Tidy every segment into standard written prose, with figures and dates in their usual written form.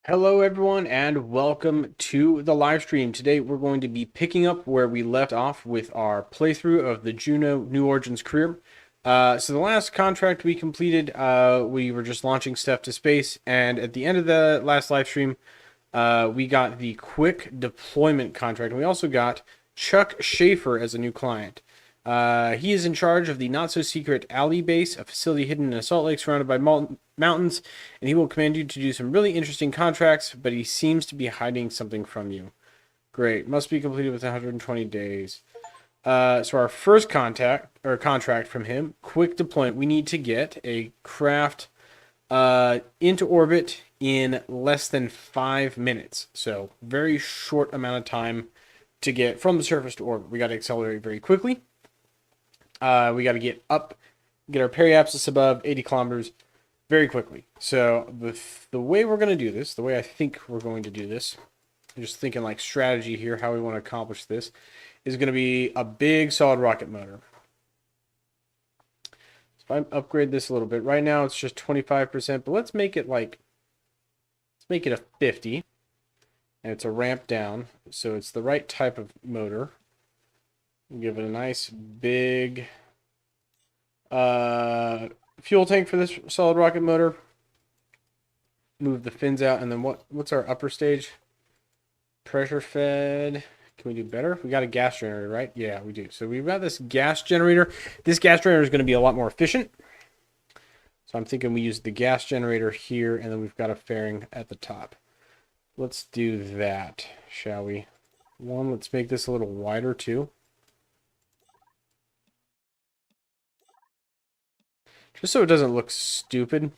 Hello everyone and welcome to the live stream. Today we're going to be picking up where we left off with our playthrough of the Juno New Origins career. So the last contract we completed, we were just launching stuff to space, and at the end of the last live stream, we got the quick deployment contract, and we also got Chuck Schaefer as a new client. He is in charge of the not-so-secret Alley base, a facility hidden in a salt lake surrounded by mountains, and he will command you to do some really interesting contracts, but he seems to be hiding something from you. Great. Must be completed within 120 days. So our first contract from him, quick deployment. We need to get a craft into orbit in less than 5 minutes. So very short amount of time to get from the surface to orbit. We got to accelerate very quickly. We got to get up, get our periapsis above 80 kilometers very quickly. So the way we're going to do this, the way I think we're going to do this, I'm just thinking like strategy here, how we want to accomplish this, is going to be a big solid rocket motor. So if I upgrade this a little bit, right now it's just 25%, but let's make it a 50, and it's a ramp down, so it's the right type of motor. Give it a nice big fuel tank for this solid rocket motor. Move the fins out, and then what's our upper stage? Pressure fed. Can we do better? We got a gas generator, right? Yeah, we do. So we've got this gas generator. This gas generator is going to be a lot more efficient. So I'm thinking we use the gas generator here, and then we've got a fairing at the top. Let's do that, shall we? Let's make this a little wider too. Just so it doesn't look stupid.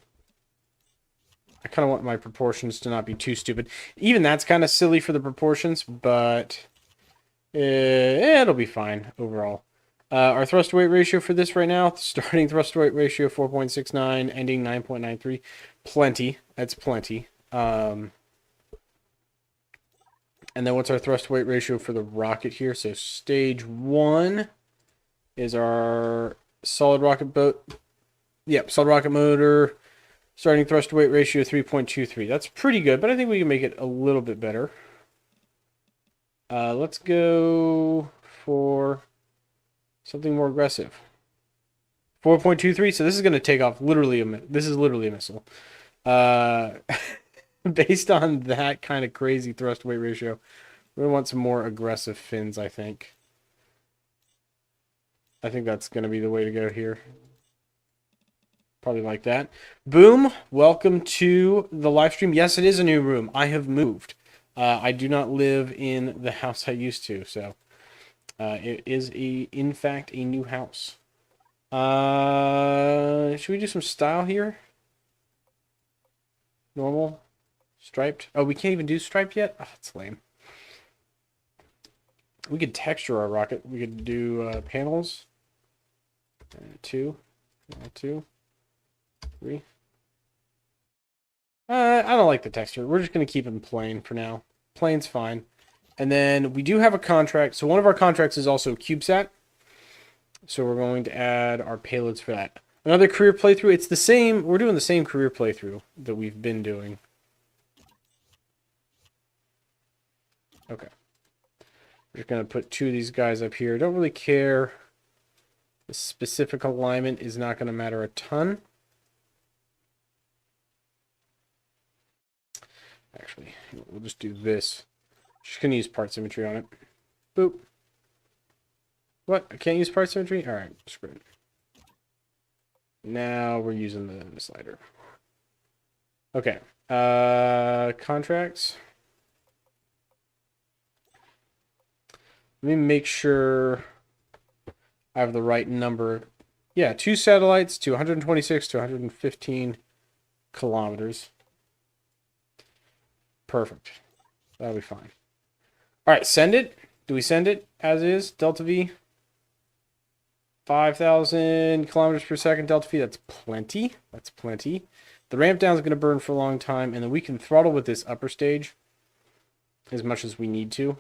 I kind of want my proportions to not be too stupid. Even that's kind of silly for the proportions, but it'll be fine overall. Our thrust to weight ratio for this right now, starting thrust to weight ratio 4.69, ending 9.93. Plenty. That's plenty. And then what's our thrust to weight ratio for the rocket here? So stage 1 is our solid rocket boat. Yep, solid rocket motor. Starting thrust to weight ratio 3.23. That's pretty good, but I think we can make it a little bit better. Let's go for something more aggressive. 4.23. So this is going to take off literally this is literally a missile. Based on that kind of crazy thrust to weight ratio, we're going to want some more aggressive fins, I think. I think that's going to be the way to go here. Probably like that. Boom. Welcome to the live stream. Yes, it is a new room. I have moved. I do not live in the house I used to, so it is in fact a new house. Should we do some style here? Normal, striped. Oh, we can't even do striped yet. Oh, that's lame. We could texture our rocket. We could do panels. 2, 2, 3. I don't like the texture. We're just going to keep them plain for now. Plain's fine. And then we do have a contract. So one of our contracts is also CubeSat. So we're going to add our payloads for that. Another career playthrough. It's the same. We're doing the same career playthrough that we've been doing. Okay. We're just going to put 2 of these guys up here. Don't really care. The specific alignment is not going to matter a ton. Actually, we'll just do this. Just going to use part symmetry on it. Boop. What? I can't use part symmetry? Alright, screw it. Now we're using the slider. Okay. Contracts. Let me make sure I have the right number. Yeah, 2 satellites to 126 to 115 kilometers. Perfect. That'll be fine. All right, send it. Do we send it as is? Delta V. 5,000 kilometers per second delta V. That's plenty. That's plenty. The ramp down is going to burn for a long time, and then we can throttle with this upper stage as much as we need to.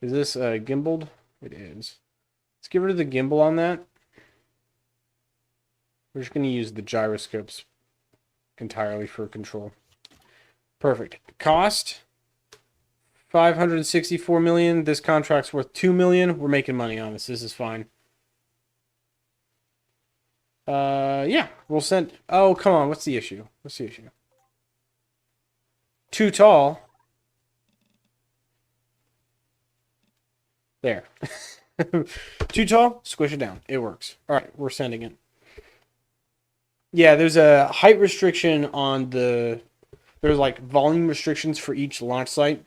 Is this gimbaled? It is. Let's get rid of the gimbal on that. We're just going to use the gyroscopes entirely for control. Perfect. Cost 564 million. This contract's worth 2 million. We're making money on this. This is fine. Yeah, we'll send. Oh, come on. What's the issue? What's the issue? Too tall. There. Too tall? Squish it down. It works. All right, we're sending it. Yeah, there's a height restriction on the... There's like volume restrictions for each launch site.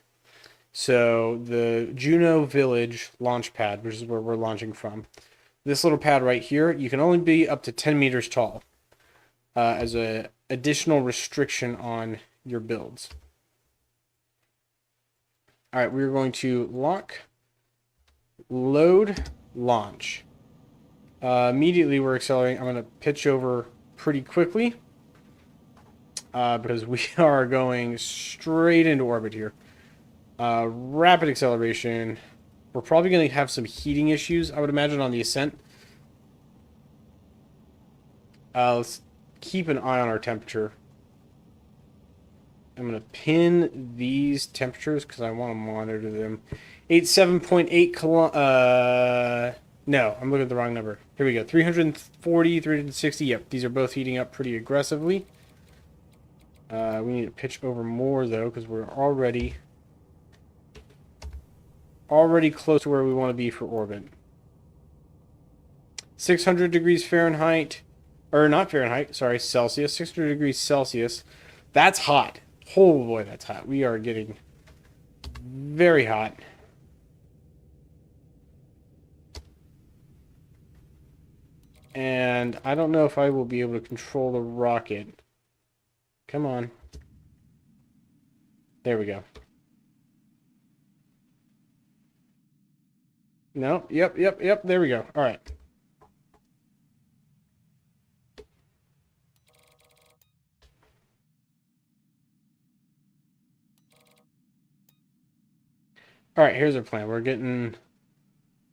So the Juno Village launch pad, which is where we're launching from, this little pad right here, you can only be up to 10 meters tall as an additional restriction on your builds. All right, we're going to lock, load, launch. Immediately we're accelerating. I'm going to pitch over pretty quickly because we are going straight into orbit here. Rapid acceleration. We're probably going to have some heating issues, I would imagine, on the ascent. Let's keep an eye on our temperature. I'm going to pin these temperatures because I want to monitor them. 87.8 no, I'm looking at the wrong number. Here we go. 340, 360. Yep, these are both heating up pretty aggressively. We need to pitch over more, though, because we're already close to where we want to be for orbit. 600 degrees Fahrenheit. Or not Fahrenheit, sorry, Celsius. 600 degrees Celsius. That's hot. Oh, boy, that's hot. We are getting very hot. And I don't know if I will be able to control the rocket. Come on. There we go. No, yep, there we go. All right. All right, here's our plan. We're going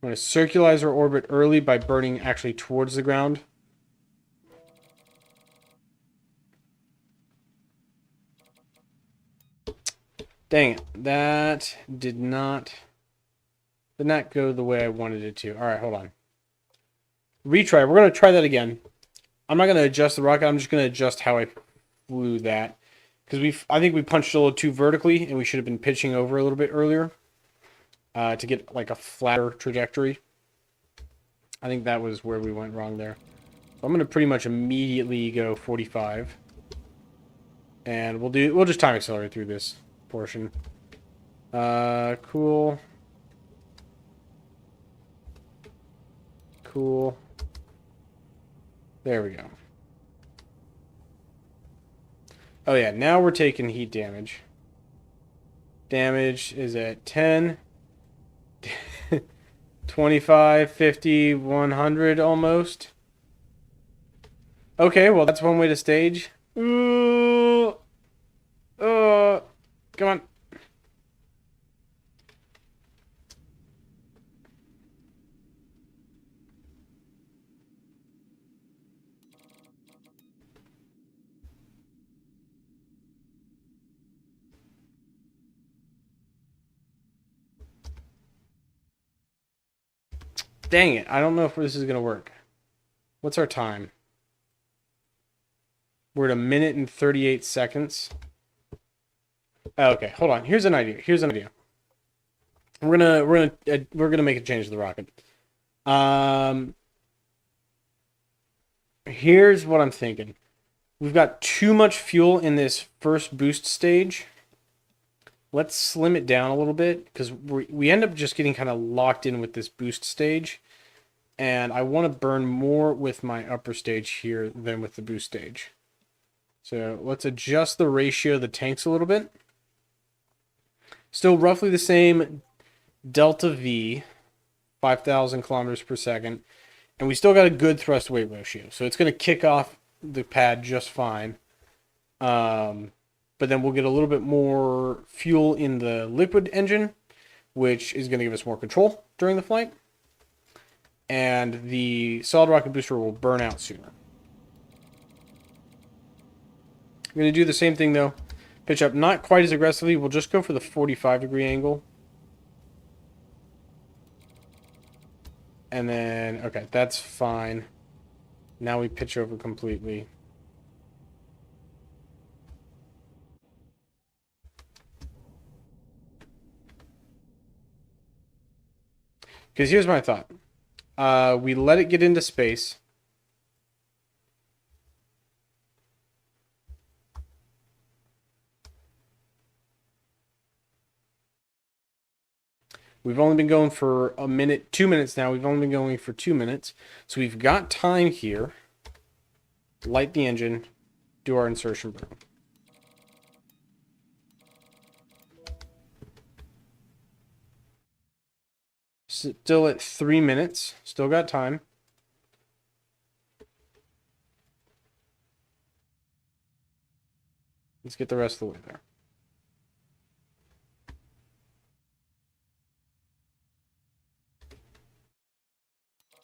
to circularize our orbit early by burning actually towards the ground. Dang it. That did not go the way I wanted it to. All right, hold on. Retry. We're going to try that again. I'm not going to adjust the rocket. I'm just going to adjust how I flew that. Because I think we punched a little too vertically, and we should have been pitching over a little bit earlier to get like a flatter trajectory. I think that was where we went wrong there. So I'm going to pretty much immediately go 45. And we'll just time accelerate through this portion. Cool. Cool. There we go. Oh yeah, now we're taking heat damage. Damage is at 10, 25, 50, 100 almost. Okay, well that's one way to stage. Ooh. Come on. Dang it. I don't know if this is going to work. What's our time? We're at 1 minute and 38 seconds. Oh, okay, hold on. Here's an idea. We're gonna make a change to the rocket. Here's what I'm thinking. We've got too much fuel in this first boost stage. Let's slim it down a little bit because we end up just getting kind of locked in with this boost stage. And I want to burn more with my upper stage here than with the boost stage. So let's adjust the ratio of the tanks a little bit. Still roughly the same delta V, 5,000 kilometers per second. And we still got a good thrust weight ratio. So it's going to kick off the pad just fine. But then we'll get a little bit more fuel in the liquid engine, which is going to give us more control during the flight. And the solid rocket booster will burn out sooner. I'm going to do the same thing, though. Pitch up not quite as aggressively. We'll just go for the 45-degree angle. And then, okay, that's fine. Now we pitch over completely. Because here's my thought. We let it get into space. We've only been going for a minute, 2 minutes now. We've only been going for 2 minutes. So we've got time here. Light the engine. Do our insertion burn. Still at 3 minutes. Still got time. Let's get the rest of the way there.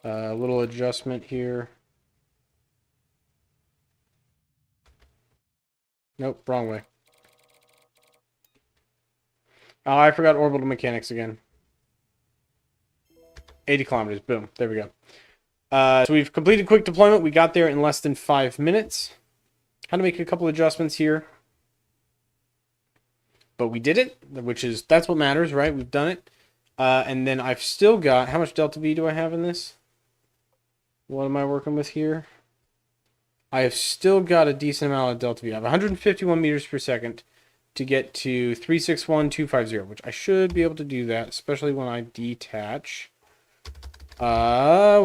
A little adjustment here. Nope, wrong way. Oh, I forgot orbital mechanics again. 80 kilometers. Boom. There we go. So we've completed quick deployment. We got there in less than 5 minutes. Had to make a couple adjustments here. But we did it, that's what matters, right? We've done it. And then I've still got, how much delta V do I have in this? What am I working with here? I have still got a decent amount of delta V. I have 151 meters per second to get to 361,250, which I should be able to do that, especially when I detach. My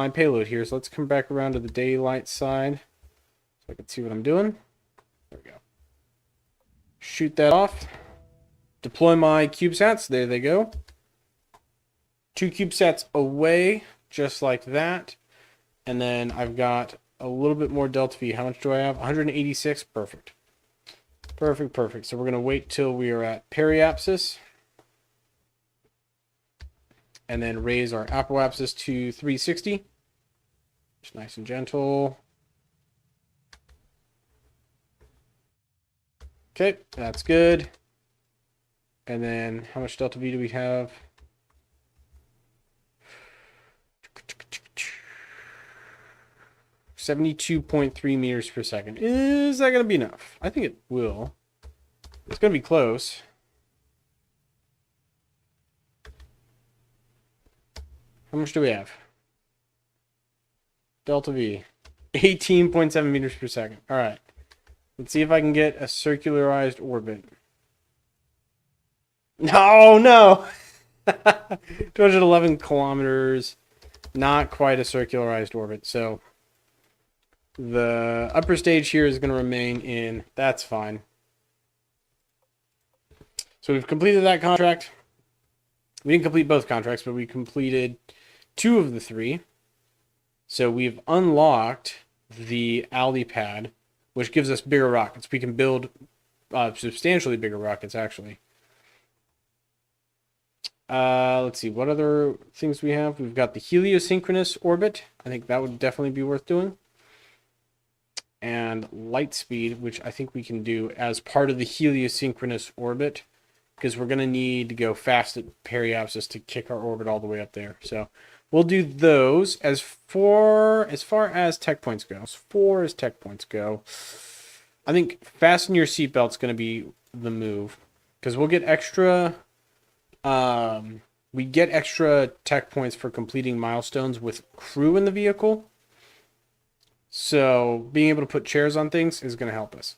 payload here. So let's come back around to the daylight side so I can see what I'm doing. There we go. Shoot that off. Deploy my CubeSats. There they go. 2 CubeSats away, just like that. And then I've got a little bit more delta V. How much do I have? 186. Perfect. Perfect. So we're going to wait till we are at periapsis. And then raise our apoapsis to 360. Just nice and gentle. Okay, that's good. And then how much delta V do we have? 72.3 meters per second. Is that going to be enough? I think it will. It's going to be close. How much do we have? Delta V. 18.7 meters per second. All right. Let's see if I can get a circularized orbit. No! 211 kilometers. Not quite a circularized orbit. So the upper stage here is going to remain in. That's fine. So we've completed that contract. We didn't complete both contracts, but we completed 2 of the 3. So we've unlocked the ALDI pad, which gives us bigger rockets. We can build substantially bigger rockets, actually. Let's see, what other things we have? We've got the Helios synchronous orbit. I think that would definitely be worth doing. And light speed, which I think we can do as part of the Helios synchronous orbit, because we're going to need to go fast at periapsis to kick our orbit all the way up there. So we'll do those. As far as tech points go, I think fasten your seatbelt's going to be the move, because we'll get extra. We get extra tech points for completing milestones with crew in the vehicle. So being able to put chairs on things is going to help us.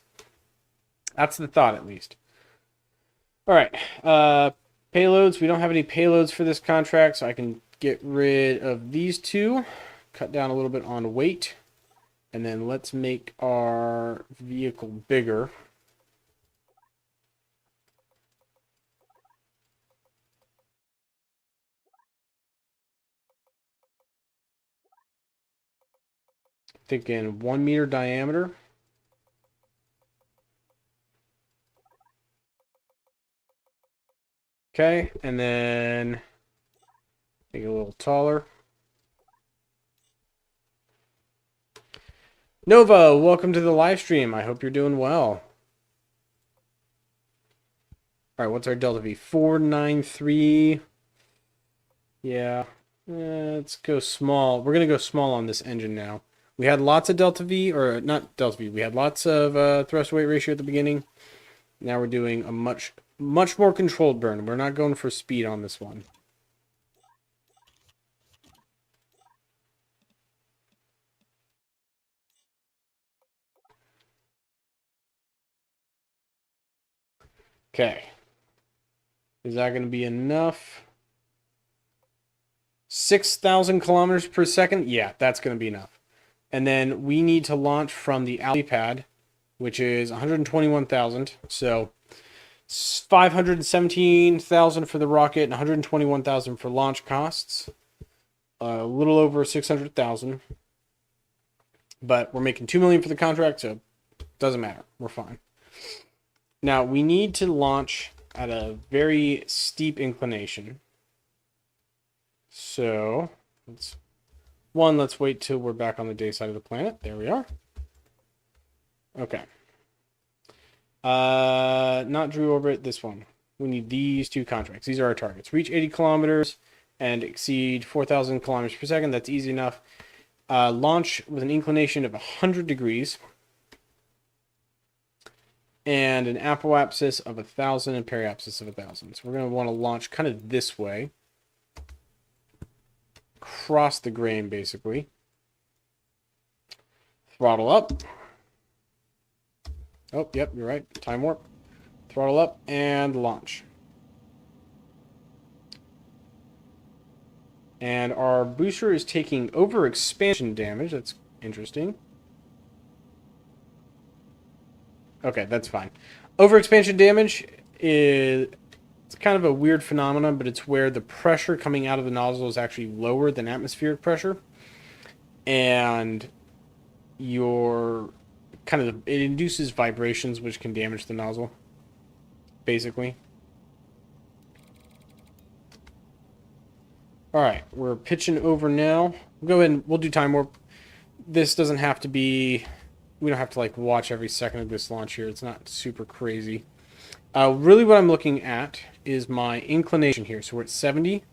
That's the thought, at least. All right. Payloads. We don't have any payloads for this contract, so I can get rid of these 2. Cut down a little bit on weight. And then let's make our vehicle bigger. Thinking 1 meter diameter. Okay, and then make it a little taller. Nova, welcome to the live stream. I hope you're doing well. All right, what's our delta V? 493. Yeah, let's go small. We're going to go small on this engine now. We had lots of delta V, or not delta V. We had lots of thrust weight ratio at the beginning. Now we're doing a much more controlled burn. We're not going for speed on this one. Okay. Is that going to be enough? 6,000 kilometers per second? Yeah, that's going to be enough. And then we need to launch from the alley pad, which is 121,000. So 517,000 for the rocket and 121,000 for launch costs. A little over 600,000. But we're making 2 million for the contract, so it doesn't matter. We're fine. Now we need to launch at a very steep inclination. So let's wait till we're back on the day side of the planet. There we are. Okay. Not Drew orbit, this one. We need these two contracts. These are our targets. Reach 80 kilometers and exceed 4,000 kilometers per second. That's easy enough. Launch with an inclination of 100 degrees. And an apoapsis of 1,000 and periapsis of 1,000. So we're going to want to launch kind of this way. Cross the grain, basically. Throttle up. Oh, yep, you're right. Time warp. Throttle up and launch. And our booster is taking overexpansion damage. That's interesting. Okay, that's fine. Overexpansion damage is it's kind of a weird phenomenon, but it's where the pressure coming out of the nozzle is actually lower than atmospheric pressure. And your it induces vibrations which can damage the nozzle, basically. All right, we're pitching over now. We'll go ahead and we'll do time warp. This doesn't have to be, we don't have to like watch every second of this launch here. It's not super crazy. Really what I'm looking at is my inclination here. So we're at 70,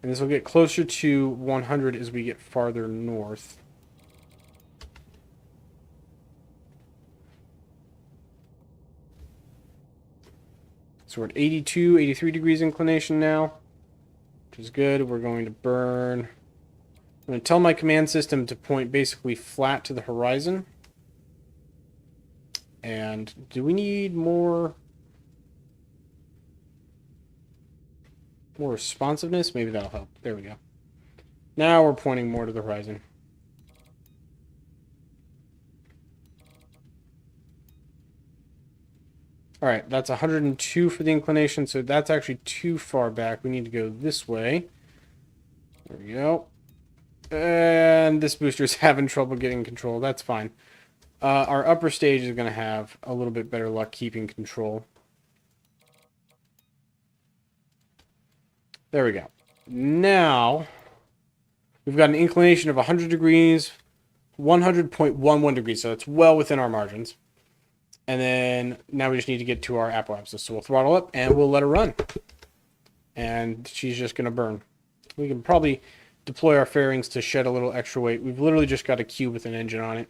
and this will get closer to 100 as we get farther north. So we're at 82, 83 degrees inclination now, which is good. We're going to burn. I'm going to tell my command system to point basically flat to the horizon. And do we need more responsiveness? Maybe that'll help. There we go. Now we're pointing more to the horizon. All right, that's 102 for the inclination, so that's actually too far back. We need to go this way. There we go. And this booster's having trouble getting control. That's fine. Our upper stage is going to have a little bit better luck keeping control. There we go. Now, we've got an inclination of 100 degrees, 100.11 degrees, so it's well within our margins. And then now we just need to get to our apoapsis. So we'll throttle up and we'll let her run. And she's just going to burn. We can probably deploy our fairings to shed a little extra weight. We've literally just got a cube with an engine on it.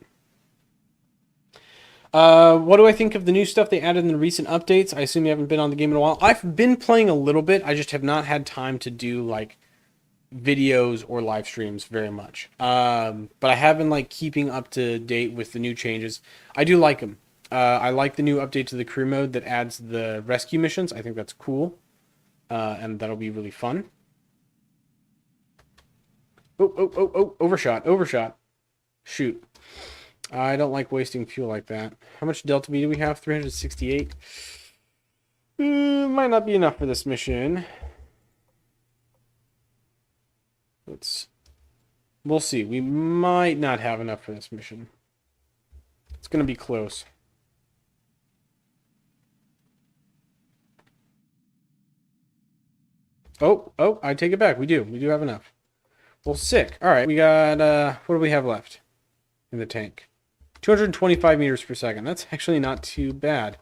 What do I think of the new stuff they added in the recent updates? I assume you haven't been on the game in a while. I've been playing a little bit. I just have not had time to do like videos or live streams very much. But I have been like keeping up to date with the new changes. I do like them. I like the new update to the career mode that adds the rescue missions. I think that's cool. And that'll be really fun. Oh, overshot. Shoot. I don't like wasting fuel like that. How much Delta V do we have? 368. Might not be enough for this mission. We'll see. We might not have enough for this mission. It's going to be close. Oh, I take it back. We do have enough. Well, sick. All right, we got, what do we have left in the tank? 225 meters per second. That's actually not too bad.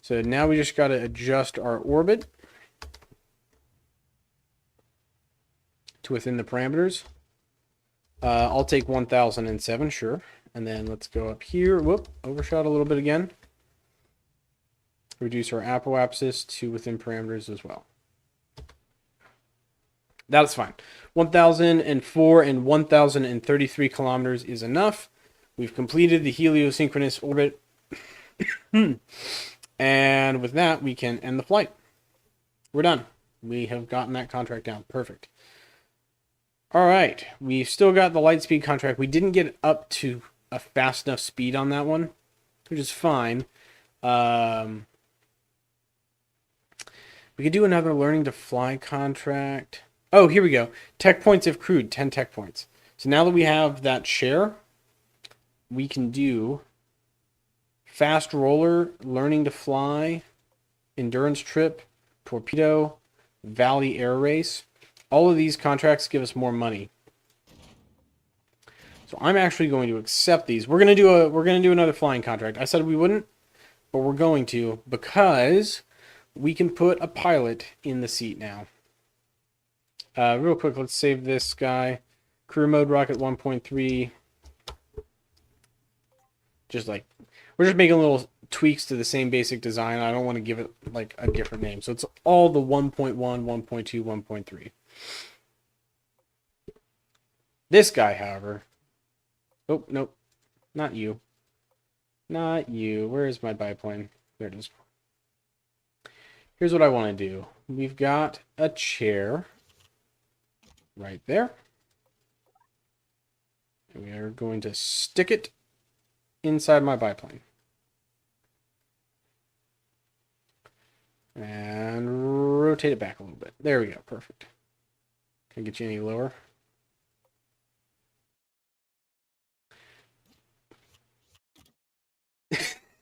So now we just got to adjust our orbit to within the parameters. I'll take 1007, sure. And then let's go up here. Whoop, overshot a little bit again. Reduce our apoapsis to within parameters as well. That's fine. 1004 and 1033 kilometers is enough. We've completed the Helios synchronous orbit. And with that, we can end the flight. We're done. We have gotten that contract down. Perfect. All right. We've still got the light speed contract. We didn't get up to a fast enough speed on that one, which is fine. We could do another learning to fly contract. Oh, here we go. Tech points if crewed, 10 tech points. So now that we have that share, we can do fast roller, learning to fly, endurance trip, torpedo, valley air race. All of these contracts give us more money. So I'm actually going to accept these. We're gonna do another flying contract. I said we wouldn't, but we're going to because we can put a pilot in the seat now. Real quick, let's save this guy. Career mode rocket 1.3. We're just making little tweaks to the same basic design. I don't want to give it like a different name. So it's all the 1.1, 1.2, 1.3. This guy, however. Oh, nope. Not you. Not you. Where is my biplane? There it is. Here's what I want to do. We've got a chair right there. And we are going to stick it inside my biplane. And rotate it back a little bit. There we go. Perfect. Can I get you any lower?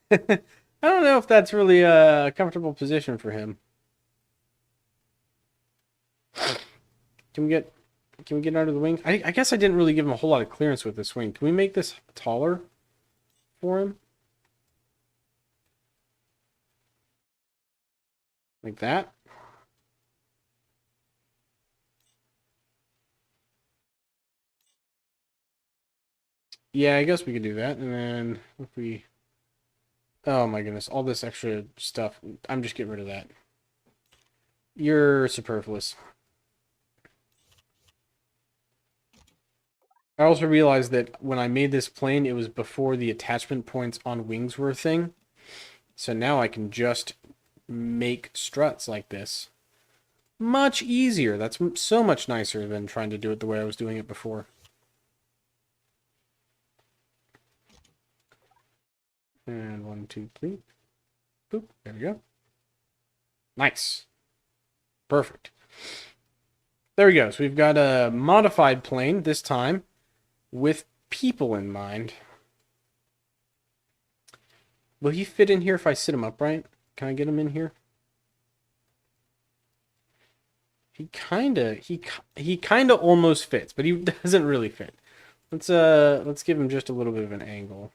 I don't know if that's really a comfortable position for him. Can we get under the wing? I guess I didn't really give him a whole lot of clearance with this wing. Can we make this taller for him? Like that? Yeah, I guess we could do that. And then if we... Oh my goodness, all this extra stuff. I'm just getting rid of that. You're superfluous. I also realized that when I made this plane, it was before the attachment points on wings were a thing. So now I can just make struts like this. Much easier. That's so much nicer than trying to do it the way I was doing it before. And 1, 2, 3. Boop. There we go. Nice. Perfect. There we go. So we've got a modified plane this time with people in mind. Will he fit in here if I sit him upright? Can I get him in here? He kinda almost fits, but he doesn't really fit. Let's give him just a little bit of an angle.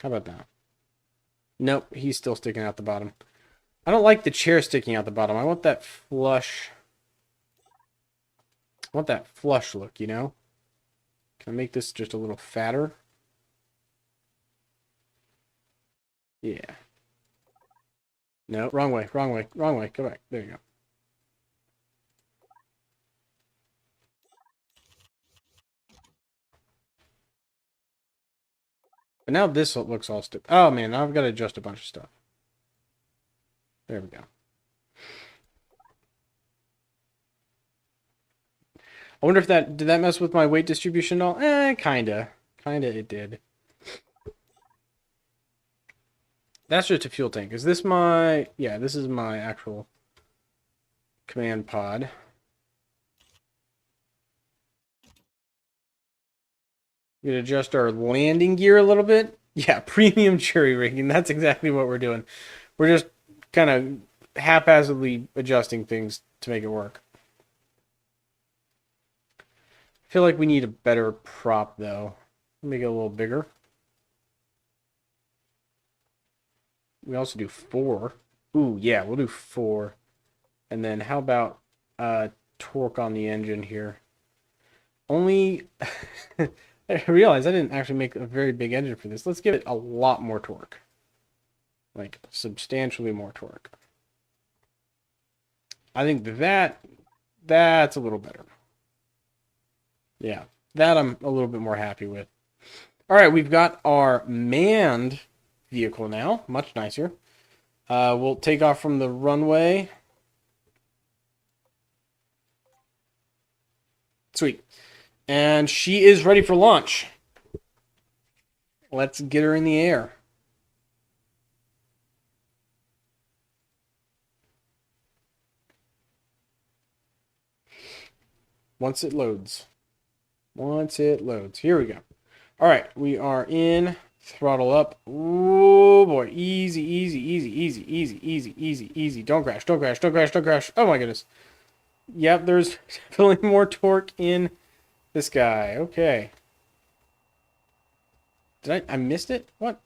How about that? Nope, he's still sticking out the bottom. I don't like the chair sticking out the bottom. I want that flush. I want that flush look, you know? Can I make this just a little fatter? Yeah. No, wrong way, wrong way, wrong way. Go back. There you go. But now this looks all stupid. Oh man, now I've got to adjust a bunch of stuff. There we go. I wonder if did that mess with my weight distribution at all? Kinda. Kinda it did. That's just a fuel tank. Is this my... Yeah, this is my actual command pod. We can adjust our landing gear a little bit. Yeah, premium cherry rigging. That's exactly what we're doing. We're just kind of haphazardly adjusting things to make it work. feel like we need a better prop, though. Make it a little bigger. We also do 4. Ooh, yeah, we'll do 4. And then how about torque on the engine here? Only... I realized I didn't actually make a very big engine for this. Let's give it a lot more torque. Like, substantially more torque. I think that's a little better. Yeah, that I'm a little bit more happy with. All right, we've got our manned vehicle now. Much nicer. We'll take off from the runway. Sweet. And she is ready for launch. Let's get her in the air. Once it loads. Here we go. All right, we are in. Throttle up. Oh boy, easy. Don't crash. Oh my goodness. Yep, there's definitely more torque in this guy. Okay. Did I missed it? What?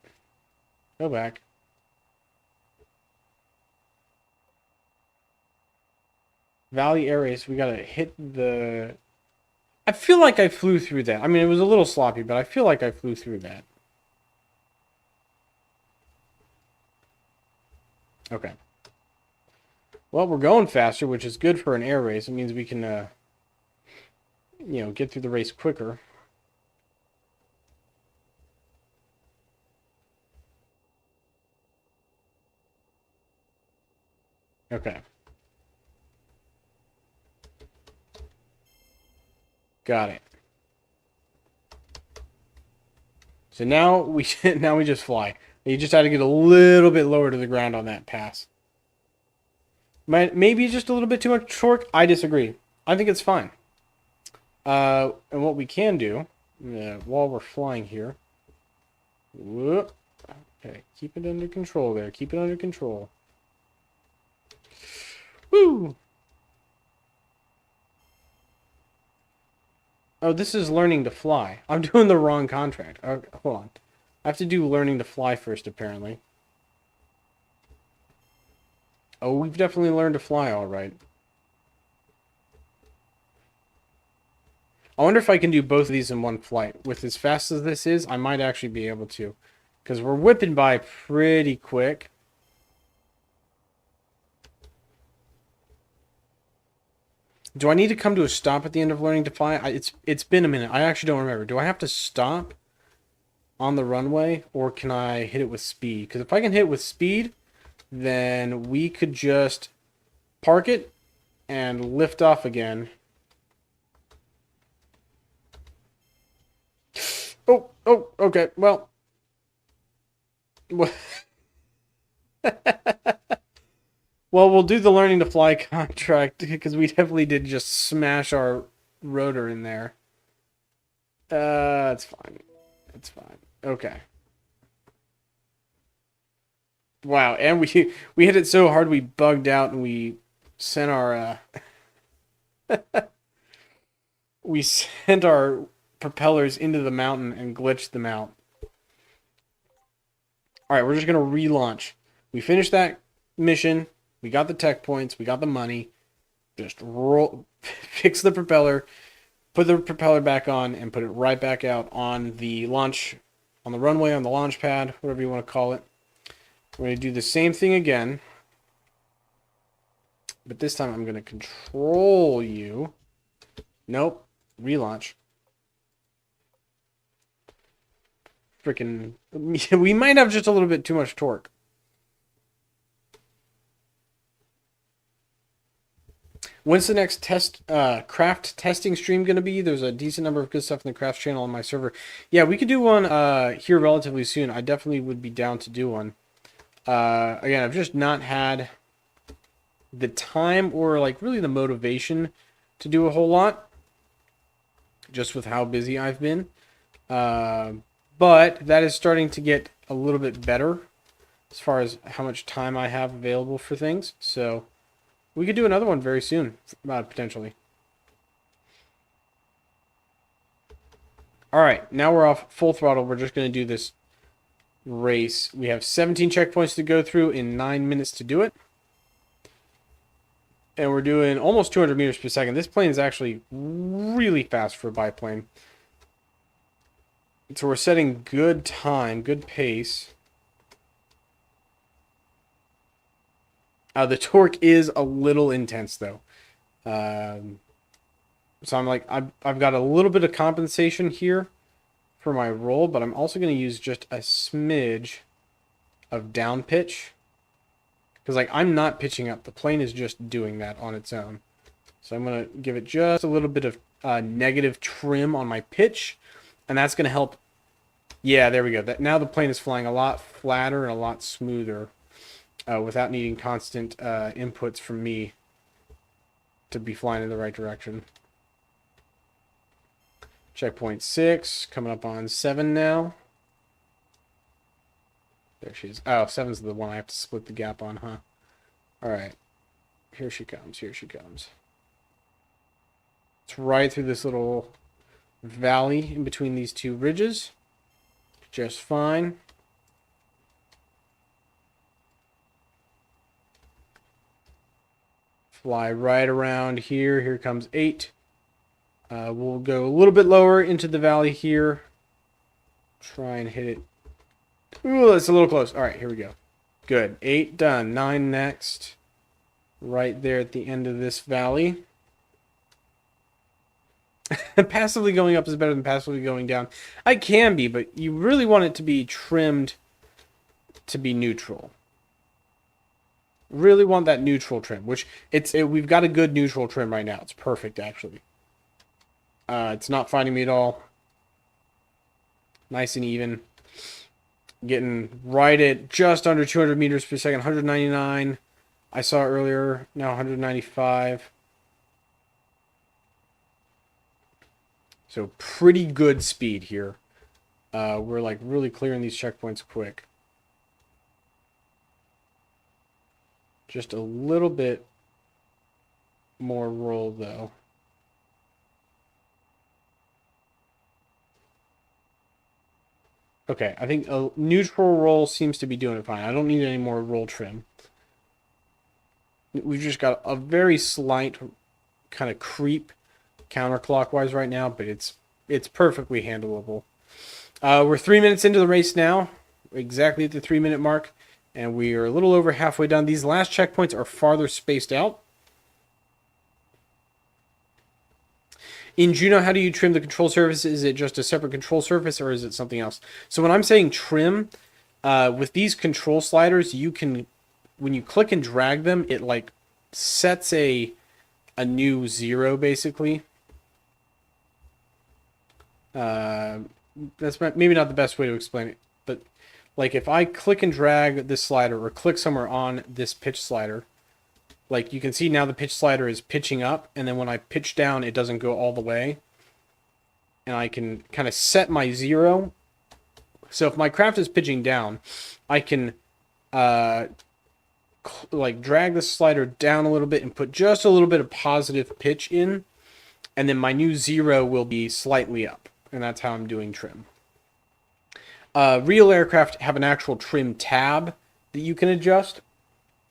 Go back. Valley Air Race, we gotta hit the... I feel like I flew through that. I mean, it was a little sloppy, but I feel like I flew through that. Okay. Well, we're going faster, which is good for an air race. It means we can, get through the race quicker. Okay. Got it. So now we just fly. You just had to get a little bit lower to the ground on that pass. Maybe just a little bit too much torque. I disagree. I think it's fine. And what we can do while we're flying here. Whoop. Okay, keep it under control there. Keep it under control. Woo! Oh, this is learning to fly. I'm doing the wrong contract. Okay, hold on. I have to do learning to fly first, apparently. Oh, we've definitely learned to fly all right. I wonder if I can do both of these in one flight. With as fast as this is, I might actually be able to. Because we're whipping by pretty quick. Do I need to come to a stop at the end of learning to fly? It's been a minute. I actually don't remember. Do I have to stop on the runway, or can I hit it with speed? Because if I can hit it with speed, then we could just park it and lift off again. Oh, okay. Well. Well, we'll do the learning to fly contract because we definitely did just smash our rotor in there. It's fine. It's fine. Okay. Wow, and we hit it so hard we bugged out and we sent our we sent our propellers into the mountain and glitched them out. All right, we're just gonna relaunch. We finished that mission. We got the tech points. We got the money. Just fix the propeller, put the propeller back on, and put it right back out on the launch, on the runway, on the launch pad, whatever you want to call it. We're going to do the same thing again. But this time I'm going to control you. Nope. Relaunch. Freaking... We might have just a little bit too much torque. When's the next craft testing stream going to be? There's a decent number of good stuff in the crafts channel on my server. Yeah, we could do one here relatively soon. I definitely would be down to do one. Again, I've just not had the time or like really the motivation to do a whole lot, just with how busy I've been. But that is starting to get a little bit better as far as how much time I have available for things. So we could do another one very soon, potentially. All right, now we're off full throttle. We're just going to do this race. We have 17 checkpoints to go through in 9 minutes to do it. And we're doing almost 200 meters per second. This plane is actually really fast for a biplane. So we're setting good time, good pace. The torque is a little intense, though. So I'm like, I've got a little bit of compensation here for my roll, but I'm also going to use just a smidge of down pitch. Because, like, I'm not pitching up. The plane is just doing that on its own. So I'm going to give it just a little bit of negative trim on my pitch. And that's going to help. Yeah, there we go. Now the plane is flying a lot flatter and a lot smoother without needing constant inputs from me to be flying in the right direction. Checkpoint 6, coming up on 7 now. There she is. Oh, 7's the one I have to split the gap on, huh? Alright. Here she comes, here she comes. It's right through this little valley in between these two ridges. Just fine. Fly right around here. Here comes 8. We'll go a little bit lower into the valley here. Try and hit it. Ooh, that's a little close. All right, here we go. Good. 8 done. 9 next. Right there at the end of this valley. Passively going up is better than passively going down. I can be, but you really want it to be trimmed to be neutral. Really want that neutral trim, which we've got a good neutral trim right now. It's perfect, actually. It's not fighting me at all. Nice and even. Getting right at just under 200 meters per second. 199. I saw earlier. Now 195. So pretty good speed here. We're like really clearing these checkpoints quick. Just a little bit more roll though. Okay, I think a neutral roll seems to be doing it fine. I don't need any more roll trim. We've just got a very slight kind of creep counterclockwise right now, but it's perfectly handleable. We're 3 minutes into the race now, exactly at the 3-minute mark, and we are a little over halfway done. These last checkpoints are farther spaced out. In Juno, how do you trim the control surface? Is it just a separate control surface or is it something else? So when I'm saying trim, with these control sliders, you can, when you click and drag them, it like sets a new 0 basically. That's maybe not the best way to explain it, but like if I click and drag this slider or click somewhere on this pitch slider, like you can see now the pitch slider is pitching up, and then when I pitch down, it doesn't go all the way. And I can kind of set my 0. So if my craft is pitching down, I can like drag the slider down a little bit and put just a little bit of positive pitch in, and then my new 0 will be slightly up. And that's how I'm doing trim. Real aircraft have an actual trim tab that you can adjust.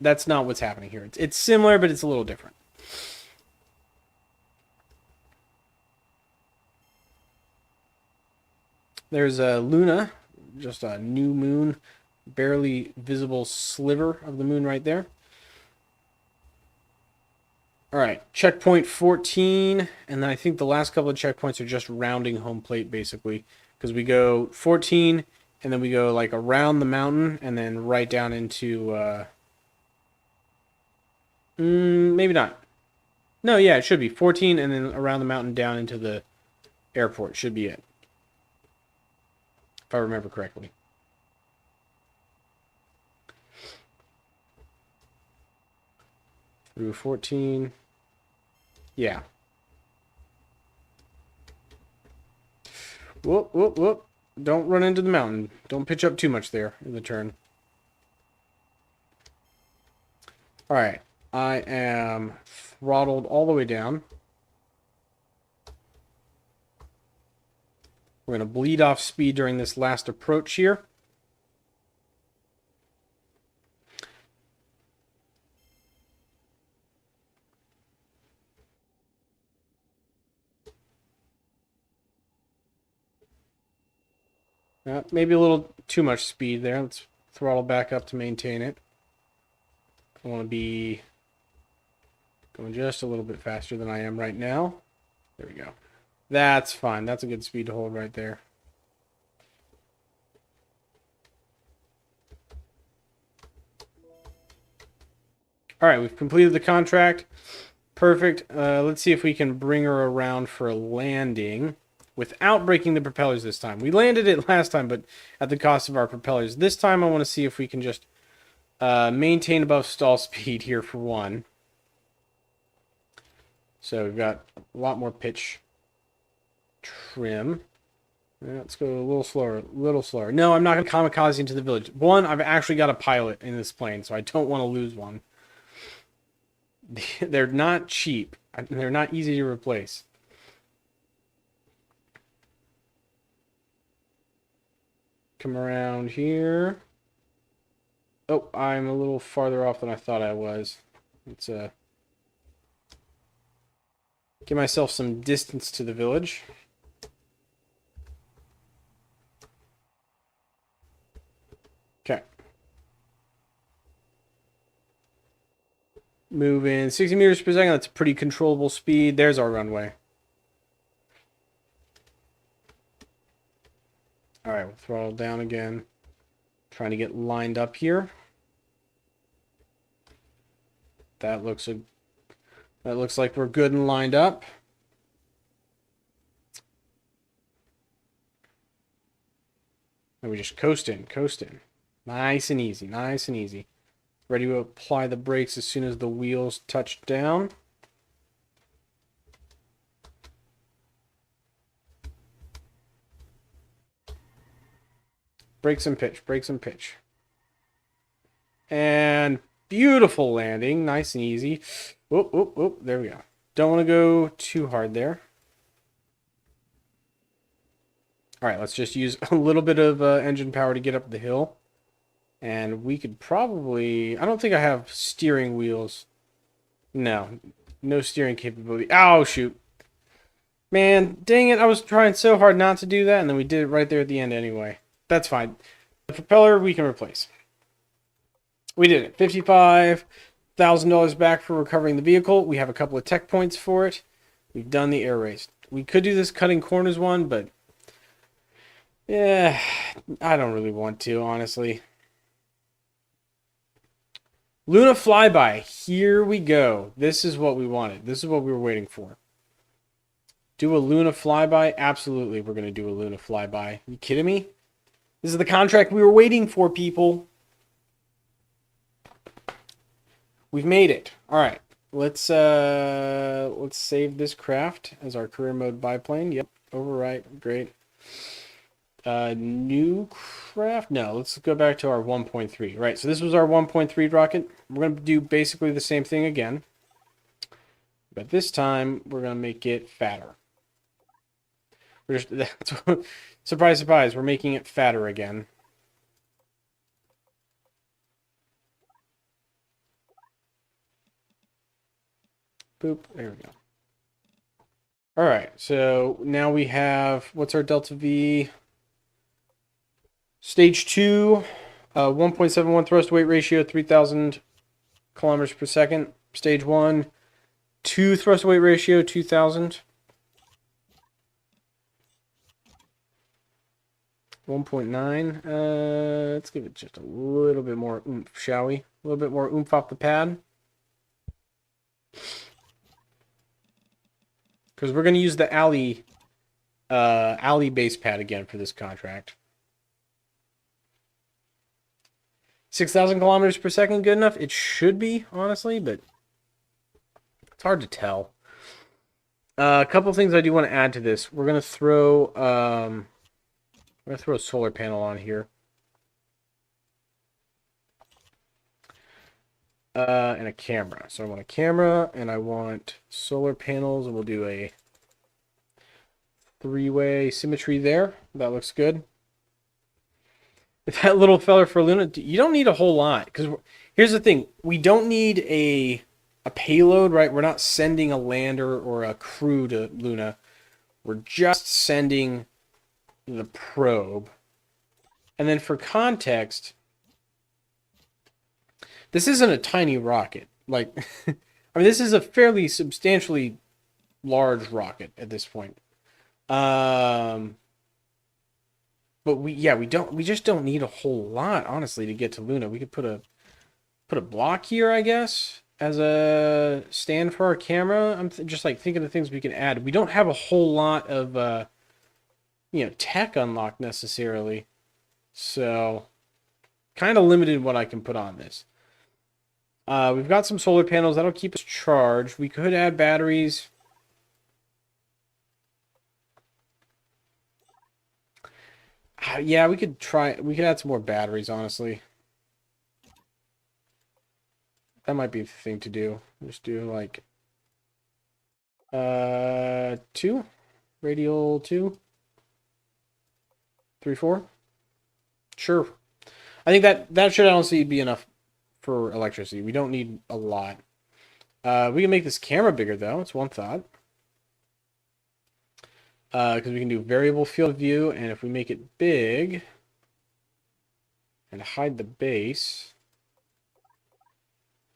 That's not what's happening here. It's similar, but it's a little different. There's a Luna, just a new moon, barely visible sliver of the moon right there. All right, checkpoint 14, and then I think the last couple of checkpoints are just rounding home plate, basically, because we go 14, and then we go like around the mountain, and then right down into... maybe not. No, yeah, it should be 14 and then around the mountain down into the airport should be it. If I remember correctly. Through 14. Yeah. Whoop, whoop, whoop. Don't run into the mountain. Don't pitch up too much there in the turn. All right. I am throttled all the way down. We're going to bleed off speed during this last approach here. Maybe a little too much speed there. Let's throttle back up to maintain it. I want to be going just a little bit faster than I am right now. There we go. That's fine. That's a good speed to hold right there. All right, we've completed the contract. Perfect. Let's see if we can bring her around for a landing without breaking the propellers this time. We landed it last time, but at the cost of our propellers. This time I want to see if we can just maintain above stall speed here for one. So we've got a lot more pitch trim. Let's go a little slower, No, I'm not going to kamikaze into the village. One, I've actually got a pilot in this plane, so I don't want to lose one. They're not cheap. They're not easy to replace. Come around here. Oh, I'm a little farther off than I thought I was. Let's give myself some distance to the village. Okay. Moving 60 meters per second. That's a pretty controllable speed. There's our runway. All right, we'll throttle down again. Trying to get lined up here. That looks like we're good and lined up. And we just coast in. Nice and easy, nice and easy. Ready to apply the brakes as soon as the wheels touch down. Brakes and pitch. And beautiful landing, nice and easy. Whoop, whoop, whoop, there we go. Don't want to go too hard there. All right, let's just use a little bit of engine power to get up the hill. And we could probably... I don't think I have steering wheels. No steering capability. Oh, shoot. Man, dang it. I was trying so hard not to do that, and then we did it right there at the end anyway. That's fine. The propeller, we can replace. We did it. $55,000 back for recovering the vehicle. We have a couple of tech points for it. We've done the air race. We could do this cutting corners one, but... yeah, I don't really want to, honestly. Luna flyby. Here we go. This is what we wanted. This is what we were waiting for. Do a Luna flyby? Absolutely, we're going to do a Luna flyby. You kidding me? This is the contract we were waiting for, people. We've made it. All right. Let's save this craft as our career mode biplane. Yep. Overwrite. Great. New craft? No, let's go back to our 1.3. Right, so this was our 1.3 rocket. We're going to do basically the same thing again. But this time, we're going to make it fatter. Surprise, surprise, we're making it fatter again. Boop, there we go. All right, so now we have, what's our delta V? Stage 2, 1.71 thrust weight ratio, 3,000 kilometers per second. Stage 1, 2 thrust weight ratio, 2,000. 1.9. Let's give it just a little bit more oomph, shall we? A little bit more oomph off the pad. Because we're going to use the alley base pad again for this contract. 6,000 kilometers per second, good enough? It should be, honestly, but it's hard to tell. A couple things I do want to add to this. We're going to throw a solar panel on here. And a camera. So I want a camera and I want solar panels, and we'll do a three-way symmetry there. That looks good. That little feller for Luna, you don't need a whole lot. Because here's the thing. We don't need a payload, right? We're not sending a lander or a crew to Luna. We're just sending the probe. And then for context, this isn't a tiny rocket. Like, I mean, this is a fairly substantially large rocket at this point. But we just don't need a whole lot, honestly, to get to Luna. We could put a block here, I guess, as a stand for our camera. I'm just like thinking of things we can add. We don't have a whole lot of tech unlocked necessarily. So kind of limited what I can put on this. We've got some solar panels that'll keep us charged. We could add batteries. Yeah, we could add some more batteries, honestly. That might be the thing to do. Just do like 2, radial 2, 3, 4. Sure. I think that should honestly be enough for electricity. We don't need a lot. We can make this camera bigger though. It's one thought. Because we can do variable field of view, and if we make it big and hide the base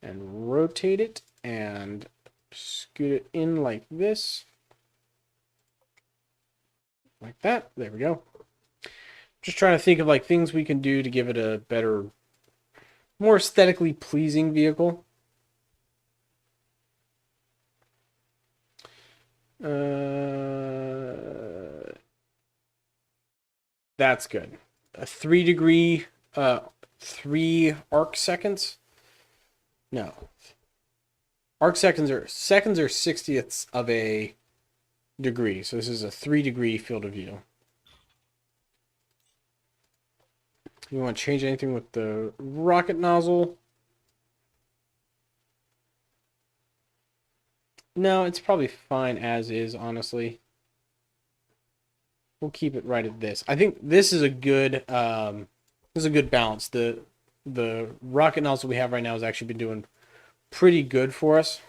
and rotate it and scoot it in like this, like that, there we go. Just trying to think of like things we can do to give it a better, more aesthetically pleasing vehicle. That's good. A 3 degree, 3 arc seconds. No, arc seconds are 60ths of a degree. So this is a 3 degree field of view. You want to change anything with the rocket nozzle? No, it's probably fine as is, honestly. We'll keep it right at this. I think this is a good balance. The rocket nozzle we have right now has actually been doing pretty good for us.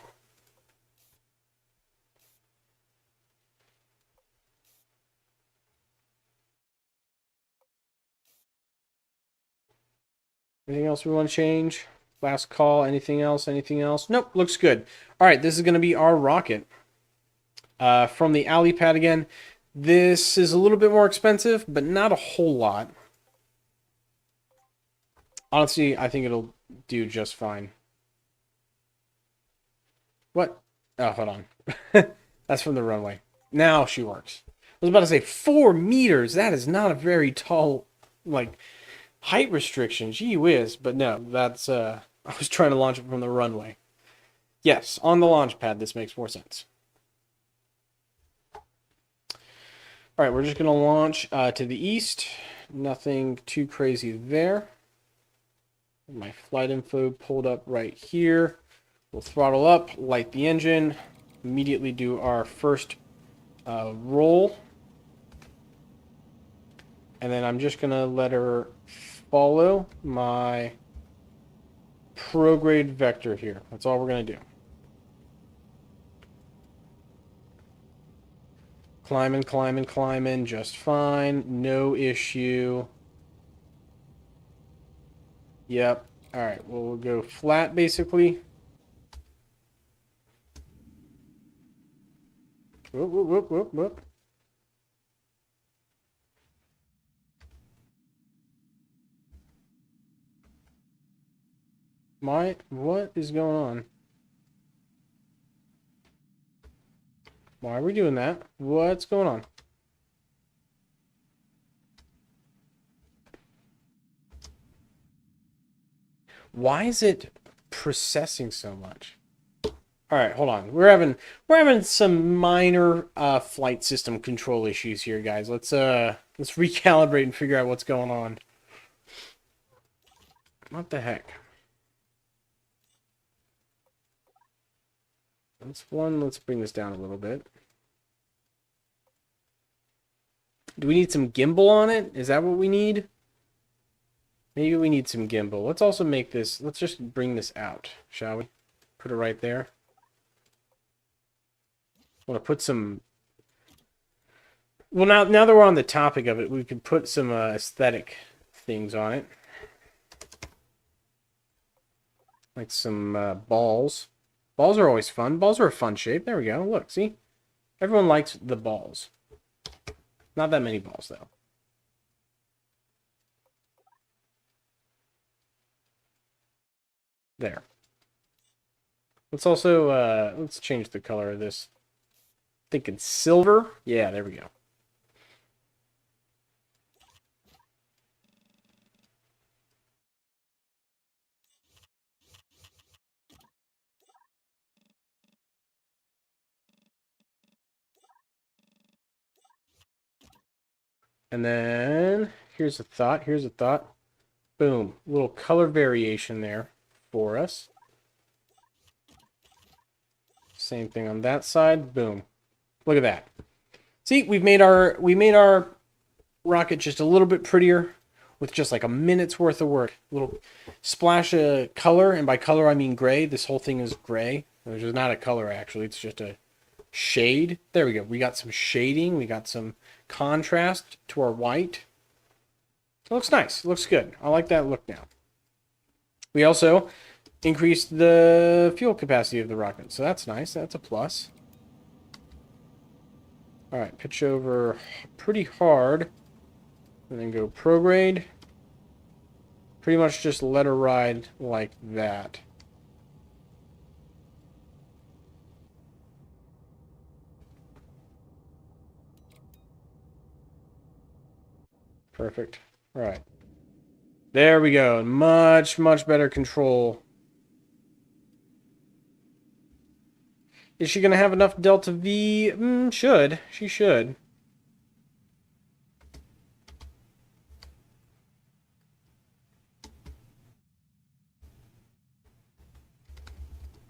Anything else we want to change? Last call. Anything else? Anything else? Nope. Looks good. All right. This is going to be our rocket. From the alley pad again. This is a little bit more expensive, but not a whole lot. Honestly, I think it'll do just fine. What? Oh, hold on. That's from the runway. Now she works. I was about to say 4 meters. That is not a very tall, like, height restriction. Gee whiz. But no, that's, I was trying to launch it from the runway. Yes, on the launch pad, this makes more sense. All right, we're just going to launch to the east. Nothing too crazy there. My flight info pulled up right here. We'll throttle up, light the engine, immediately do our first roll. And then I'm just going to let her follow my prograde vector here. That's all we're going to do. Climbing, climbing, climbing, just fine. No issue. Yep. All right, well, we'll go flat, basically. Whoop, whoop, whoop, whoop, whoop. What is going on? Why are we doing that? What's going on? Why is it processing so much? All right, hold on. We're having some minor flight system control issues here, guys. Let's recalibrate and figure out what's going on. What the heck? Let's bring this down a little bit. Do we need some gimbal on it? Is that what we need? Maybe we need some gimbal. Let's also make this... Let's just bring this out, shall we? Put it right there. I want to put some... Well, now that we're on the topic of it, we can put some aesthetic things on it. Like some balls. Balls are always fun. Balls are a fun shape. There we go. Look, see? Everyone likes the balls. Not that many balls, though. There. Let's also, let's change the color of this. Thinking silver. Yeah, there we go. And then, here's a thought. Here's a thought. Boom. Little color variation there for us. Same thing on that side. Boom. Look at that. See, we made our rocket just a little bit prettier with just like a minute's worth of work. A little splash of color, and by color I mean gray. This whole thing is gray. Which is not a color actually, it's just a shade. There we go. We got some shading, we got some contrast to our white. It looks nice. It looks good. I like that look now. We also increased the fuel capacity of the rocket, so that's nice. That's a plus. Alright, pitch over pretty hard. And then go prograde. Pretty much just let her ride like that. Perfect. Alright. There we go. Much, much better control. Is she going to have enough Delta V? Should. She should.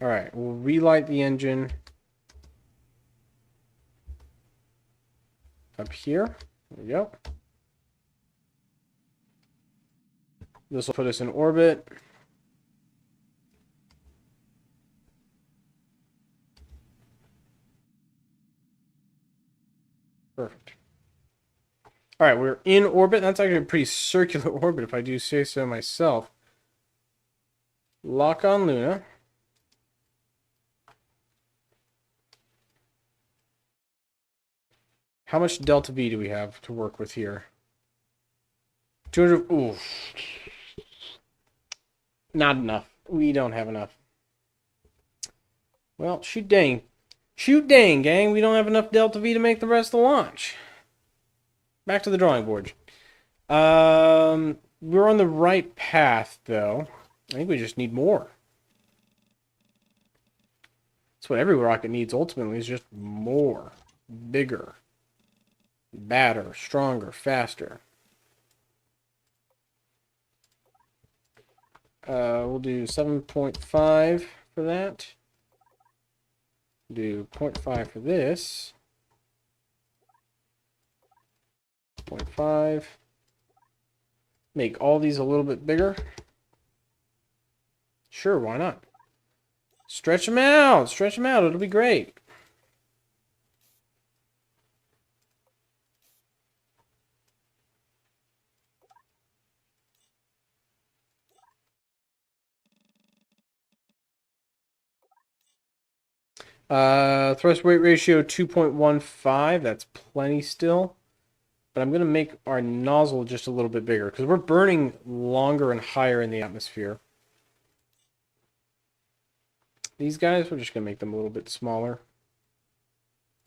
Alright, we'll relight the engine up here. There we go. This will put us in orbit. Perfect. Alright, we're in orbit. That's actually a pretty circular orbit, if I do say so myself. Lock on Luna. How much Delta V do we have to work with here? 200. Ooh. Not enough. We don't have enough. Well, shoot dang. Shoot dang, gang. We don't have enough Delta V to make the rest of the launch. Back to the drawing board. We're on the right path, though. I think we just need more. That's what every rocket needs, ultimately, is just more. Bigger. Badder. Stronger. Faster. We'll do 7.5 for that. Do 0.5 for this. 0.5. Make all these a little bit bigger. Sure, why not? Stretch them out. Stretch them out. It'll be great. Thrust weight ratio 2.15. That's plenty still. But I'm going to make our nozzle just a little bit bigger because we're burning longer and higher in the atmosphere. These guys, we're just going to make them a little bit smaller.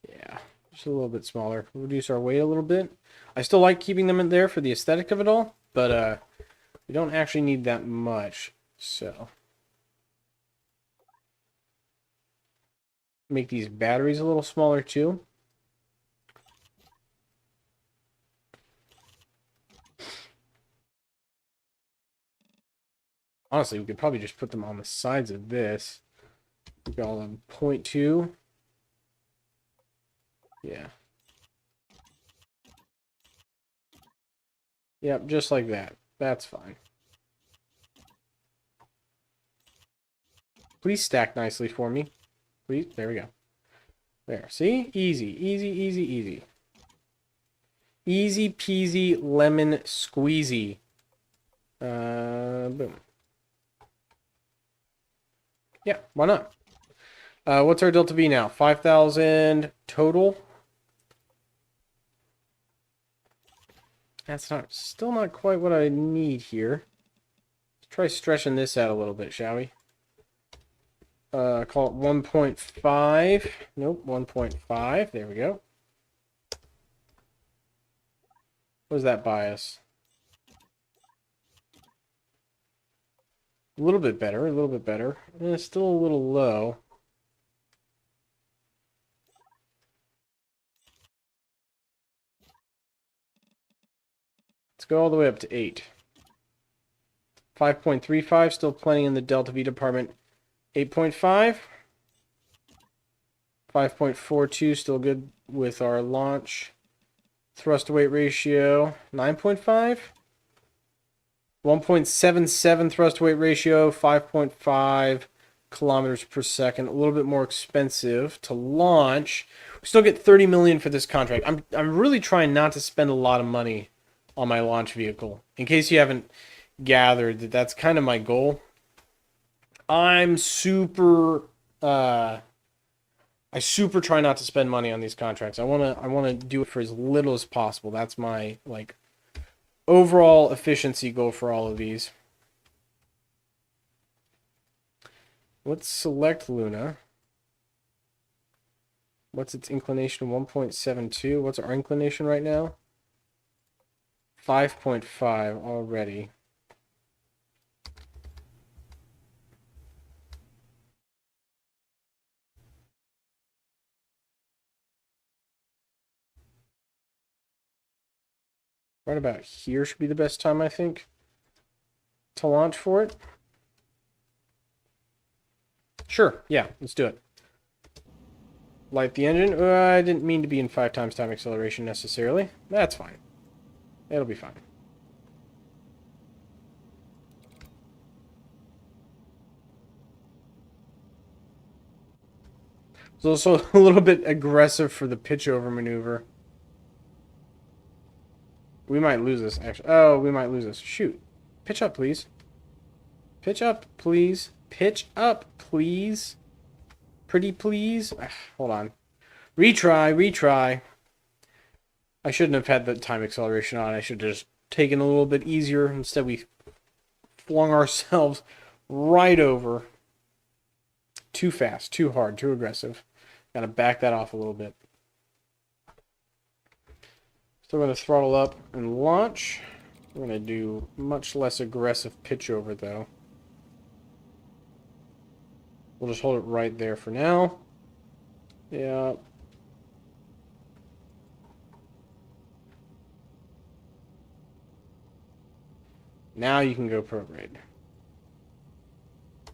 Yeah, just a little bit smaller. Reduce our weight a little bit. I still like keeping them in there for the aesthetic of it all, but we don't actually need that much. So make these batteries a little smaller too. Honestly, we could probably just put them on the sides of this. We call them 0.2. Yeah. Yep, just like that. That's fine. Please stack nicely for me. Please. There we go. There. See? Easy, easy, easy, easy. Easy peasy lemon squeezy. Boom. Yeah, why not? What's our delta V now? 5,000 total. That's still not quite what I need here. Let's try stretching this out a little bit, shall we? Call it 1.5. Nope, 1.5. There we go. What does that buy us? A little bit better, a little bit better. It's still a little low. Let's go all the way up to 8. 5.35, still plenty in the delta V department. 8.5. 5.42, still good with our launch. Thrust to weight ratio, 9.5. 1.77 thrust to weight ratio, 5.5 kilometers per second. A little bit more expensive to launch. We still get 30 million for this contract. I'm really trying not to spend a lot of money on my launch vehicle. In case you haven't gathered, that's kind of my goal. I'm super I super try not to spend money on these contracts. I wanna do it for as little as possible. That's my overall efficiency goal for all of these. Let's select Luna. What's its inclination? 1.72. What's our inclination right now? 5.5 already. Right about here should be the best time, I think, to launch for it. Sure, yeah, let's do it. Light the engine. I didn't mean to be in 5 times time acceleration necessarily. That's fine. It'll be fine. It's also a little bit aggressive for the pitch over maneuver. We might lose this, actually. Oh, we might lose this. Shoot. Pitch up, please. Pitch up, please. Pitch up, please. Pretty please. Hold on. Retry, retry. I shouldn't have had the time acceleration on. I should have just taken a little bit easier. Instead, we flung ourselves right over. Too fast, too hard, too aggressive. Gotta back that off a little bit. Still going to throttle up and launch. We're going to do much less aggressive pitch over, though. We'll just hold it right there for now. Yeah. Now you can go prograde.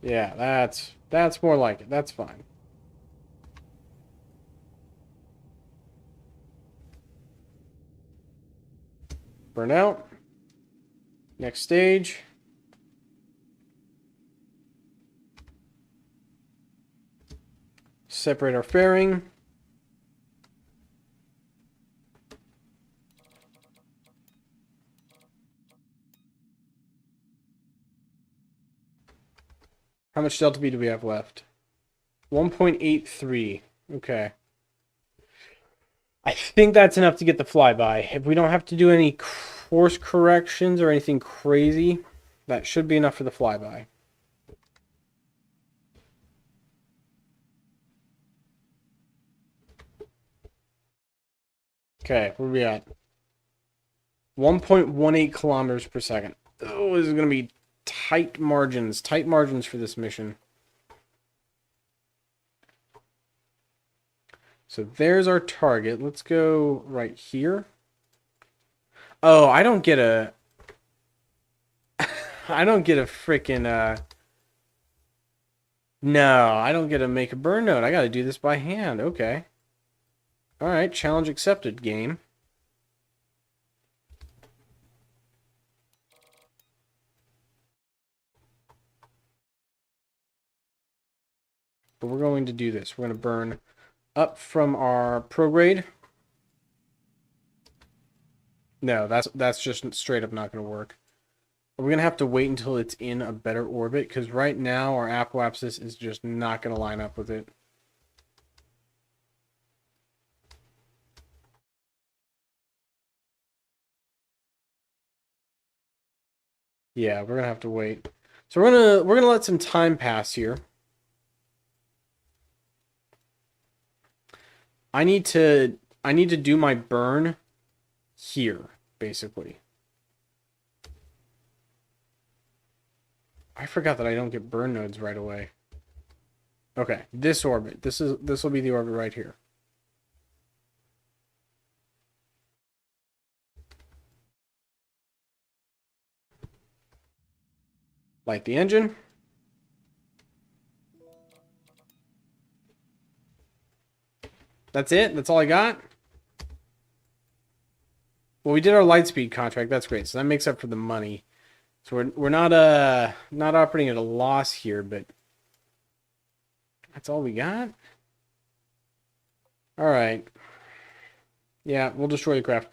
Yeah, that's more like it. That's fine. Burn out. Next stage. Separate our fairing. How much delta V do we have left? 1.83. Okay. I think that's enough to get the flyby. If we don't have to do any course corrections or anything crazy, that should be enough for the flyby. Okay, where are we at? 1.18 kilometers per second. Oh, this is going to be tight margins for this mission. So there's our target. Let's go right here. Oh, I don't get a I don't get a freaking no, I don't get to make a burn note. I got to do this by hand. Okay. All right, challenge accepted, game. but we're going to do this. We're going to burn up from our prograde. No, that's just straight up not going to work. We're going to have to wait until it's in a better orbit, because right now our apoapsis is just not going to line up with it. Yeah, we're going to have to wait. So we're gonna let some time pass here. I need to do my burn here, basically. I forgot that I don't get burn nodes right away. Okay, this orbit. This will be the orbit right here. Light the engine. That's it? That's all I got? Well, we did our light speed contract. That's great. So that makes up for the money. So we're not operating at a loss here, but that's all we got? All right. Yeah, we'll destroy the craft.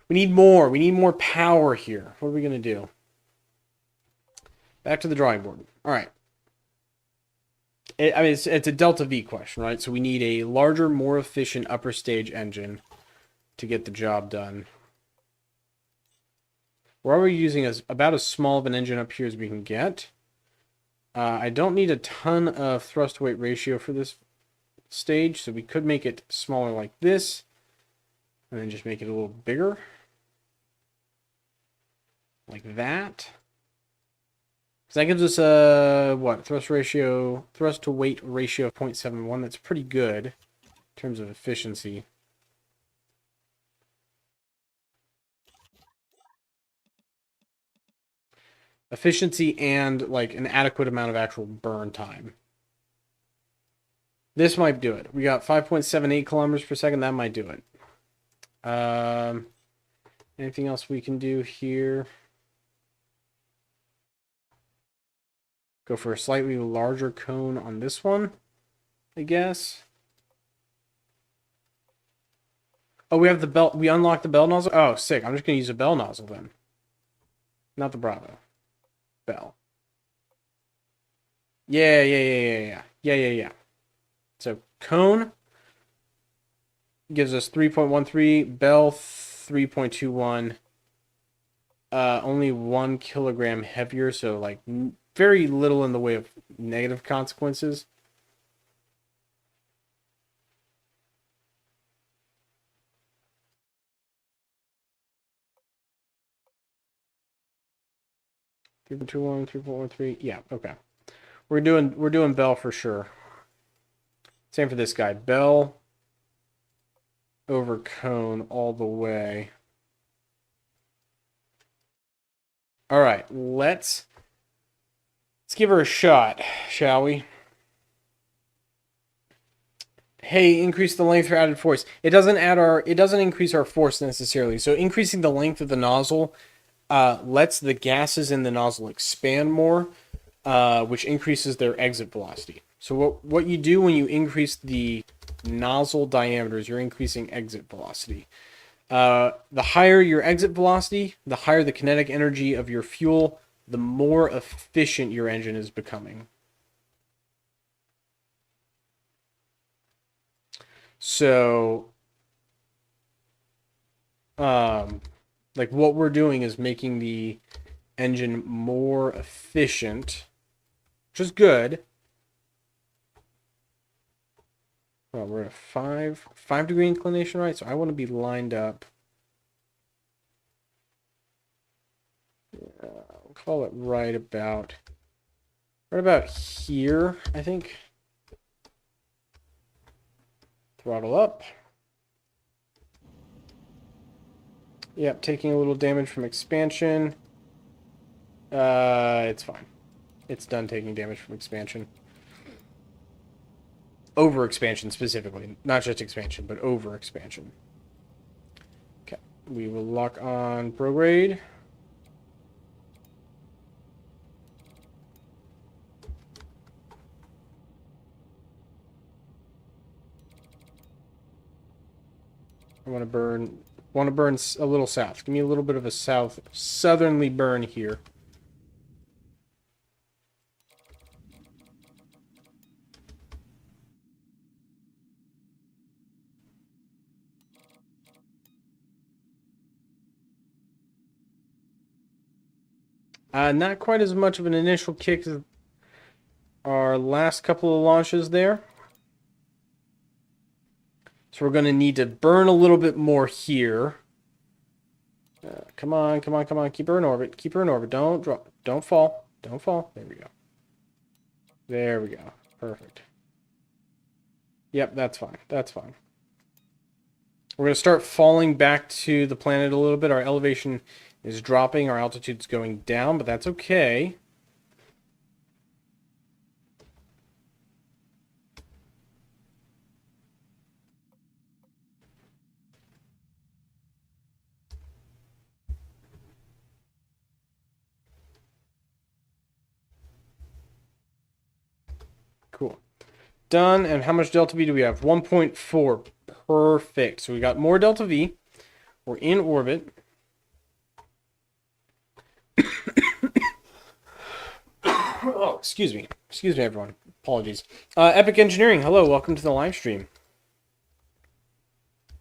We need more. We need more power here. What are we going to do? Back to the drawing board. All right. I mean, it's a delta V question, right? So we need a larger, more efficient upper stage engine to get the job done. We're already using about as small of an engine up here as we can get. I don't need a ton of thrust weight ratio for this stage, so we could make it smaller like this, and then just make it a little bigger. Like that. So that gives us a, what, thrust to weight ratio of 0.71. That's pretty good in terms of efficiency. Efficiency and, like, an adequate amount of actual burn time. This might do it. We got 5.78 kilometers per second. That might do it. Anything else we can do here? Go for a slightly larger cone on this one, I guess. Oh, we have the bell. We unlocked the bell nozzle. Oh, sick. I'm just going to use a bell nozzle then. Not the Bravo. Bell. Yeah. So cone gives us 3.13. Bell 3.21. Only 1 kilogram heavier, so like very little in the way of negative consequences. Three point two one, 3.13. Yeah, okay. We're doing Bell for sure. Same for this guy. Bell over cone all the way. All right, let's give her a shot, shall we? Hey, increase the length for added force. It doesn't increase our force necessarily. So increasing the length of the nozzle lets the gases in the nozzle expand more, which increases their exit velocity. So what you do when you increase the nozzle diameters, you're increasing exit velocity. The higher your exit velocity, the higher the kinetic energy of your fuel, the more efficient your engine is becoming. So, like what we're doing is making the engine more efficient, which is good. Well, we're at a 5 degree inclination, right? So I want to be lined up. We'll call it right about here, I think. Throttle up. Yep, taking a little damage from expansion. It's fine. It's done taking damage from expansion. Over expansion specifically, not just expansion, but over expansion. Okay, we will lock on prograde. want to burn a little south. Give me a little bit of a southerly burn here. Not quite as much of an initial kick as our last couple of launches there. So we're going to need to burn a little bit more here. Come on, come on, come on. Keep her in orbit. Keep her in orbit. Don't drop. Don't fall. Don't fall. There we go. There we go. Perfect. Yep, that's fine. That's fine. We're going to start falling back to the planet a little bit. Our elevation is dropping. Our altitude's going down, but that's okay. Cool. Done. And how much delta V do we have? 1.4. Perfect. So we got more delta V. We're in orbit. Oh, excuse me. Excuse me, everyone. Apologies. Epic Engineering, hello. Welcome to the live stream.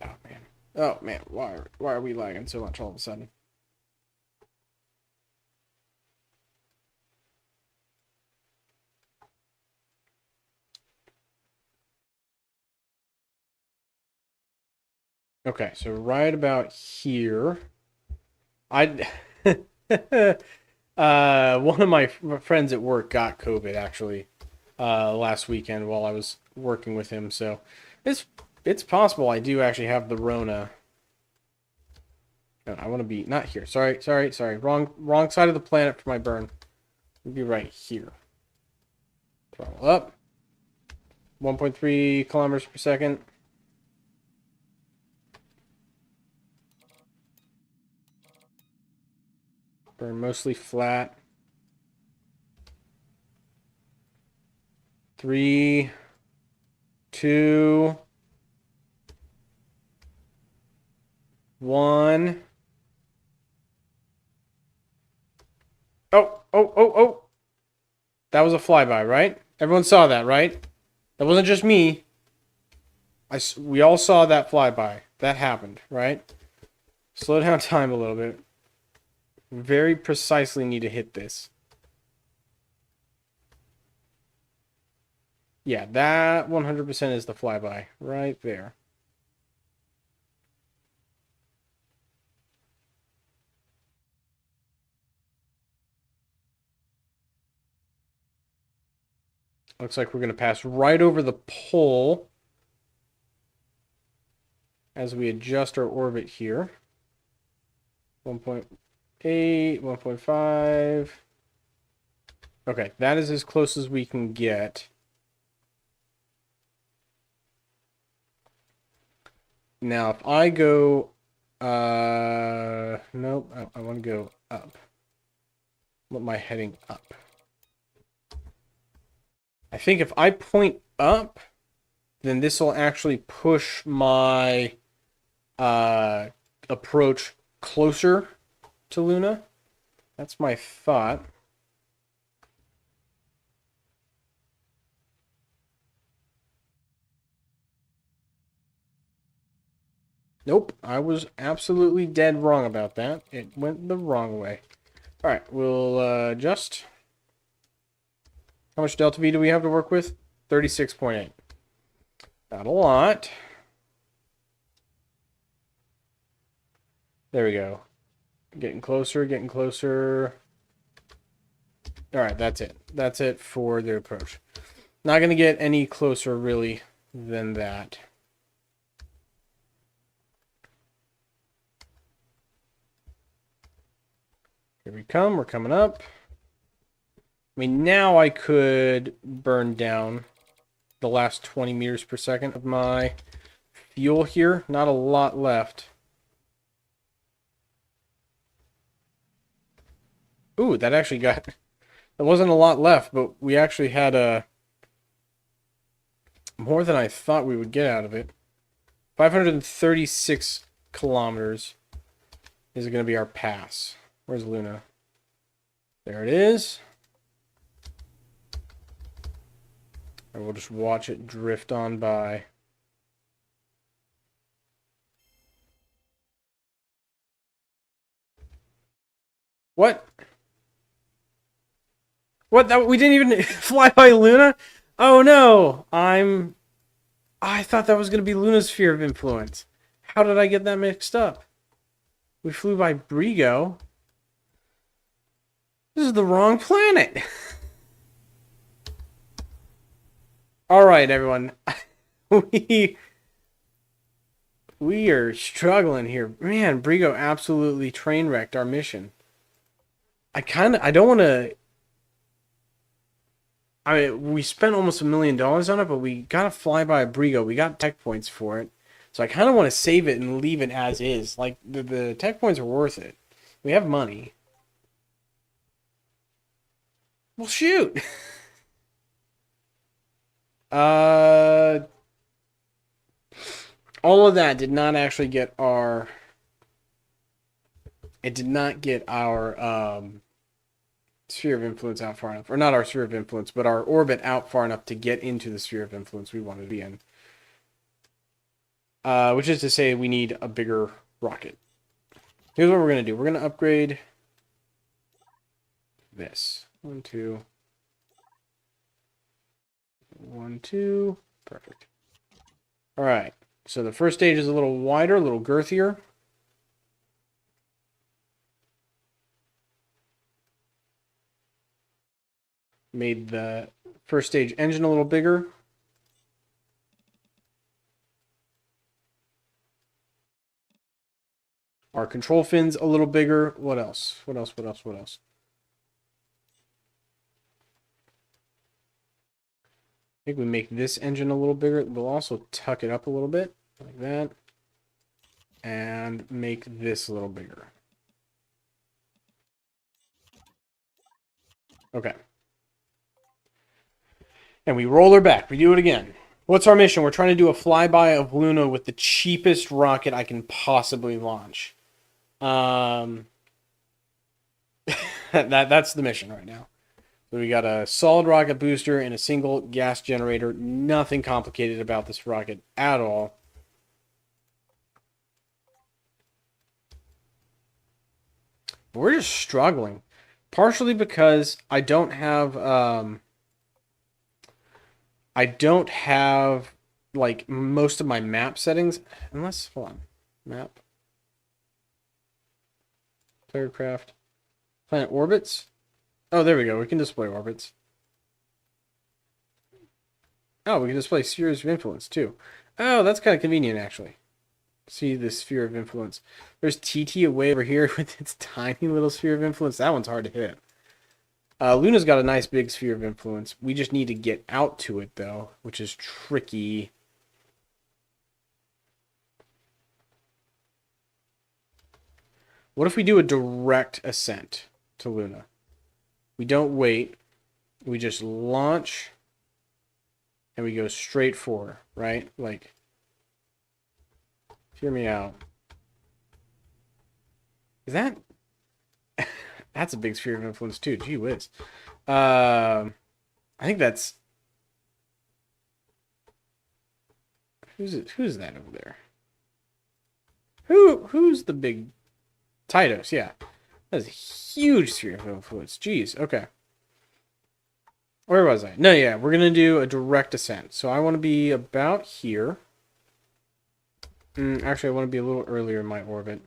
Oh, man. Oh, man. Why are we lagging so much all of a sudden? Okay, so right about here, one of my friends at work got COVID actually last weekend while I was working with him. So it's possible I do actually have the Rona. No, I want to be not here. Sorry. Wrong side of the planet for my burn. We'll be right here. Throttle up. 1.3 kilometers per second. Burn mostly flat. 3, 2, 1. Oh. That was a flyby, right? Everyone saw that, right? That wasn't just me. We all saw that flyby. That happened, right? Slow down time a little bit. Very precisely need to hit this. Yeah, that 100% is the flyby right there. Looks like we're going to pass right over the pole as we adjust our orbit here. 1.8, 1.5. Okay, that is as close as we can get. Now, if I go, nope, I want to go up. What am I heading up? I think if I point up, then this will actually push my approach closer to Luna. That's my thought. Nope, I was absolutely dead wrong about that. It went the wrong way. All right, we'll adjust. How much delta V do we have to work with? 36.8. Not a lot. There we go. Getting closer, getting closer. All right, that's it. That's it for the approach. Not going to get any closer, really, than that. Here we come. We're coming up. I mean, now I could burn down the last 20 meters per second of my fuel here. Not a lot left. Ooh, that actually got... There wasn't a lot left, but we actually had more than I thought we would get out of it. 536 kilometers is going to be our pass. Where's Luna? There it is. And we'll just watch it drift on by. What? What? That we didn't even fly by Luna? Oh no! I thought that was going to be Luna's sphere of influence. How did I get that mixed up? We flew by Brigo. This is the wrong planet. All right, everyone. we are struggling here. Man, Brigo absolutely train wrecked our mission. I don't want to. I mean, we spent almost $1 million on it, but we got to fly by Brigo. We got tech points for it. So I kind of want to save it and leave it as is. Like, the tech points are worth it. We have money. Well, shoot. All of that did not actually get our... It did not get our sphere of influence out far enough. Or not our sphere of influence, but our orbit out far enough to get into the sphere of influence we wanted to be in. Which is to say we need a bigger rocket. Here's what we're going to do. We're going to upgrade this. 1, 2. 1, 2. Perfect. All right. So the first stage is a little wider, a little girthier. Made the first stage engine a little bigger. Our control fins a little bigger. What else? What else? What else? What else? I think we make this engine a little bigger. We'll also tuck it up a little bit, like that. And make this a little bigger. Okay. And we roll her back. We do it again. What's our mission? We're trying to do a flyby of Luna with the cheapest rocket I can possibly launch. That's the mission right now. So we got a solid rocket booster and a single gas generator. Nothing complicated about this rocket at all. But we're just struggling. Partially because I don't have like most of my map settings, unless, hold on, map, player craft, planet orbits. Oh, there we go. We can display orbits. Oh, we can display spheres of influence too. Oh, that's kind of convenient actually. See the sphere of influence. There's TT away over here with its tiny little sphere of influence. That one's hard to hit. Luna's got a nice big sphere of influence. We just need to get out to it, though, which is tricky. What if we do a direct ascent to Luna? We don't wait. We just launch, and we go straight for her, right? Like, hear me out. Is that... That's a big sphere of influence too. Gee whiz. I think that's... Who's that over there? Who's the big... Titos, yeah. That's a huge sphere of influence. Jeez, okay. Where was I? No, yeah, we're going to do a direct ascent. So I want to be about here. Actually, I want to be a little earlier in my orbit.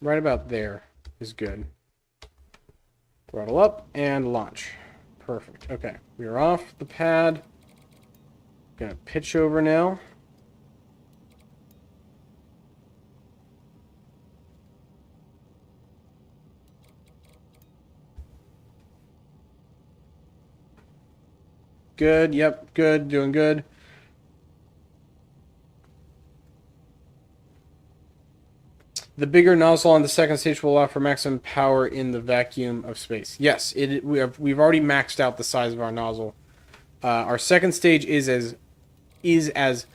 Right about there is good. Throttle up and launch. Perfect. Okay, we are off the pad. Gonna pitch over now. Good, yep, good, doing good. The bigger nozzle on the second stage will allow for maximum power in the vacuum of space. Yes, we've already maxed out the size of our nozzle. Our second stage is as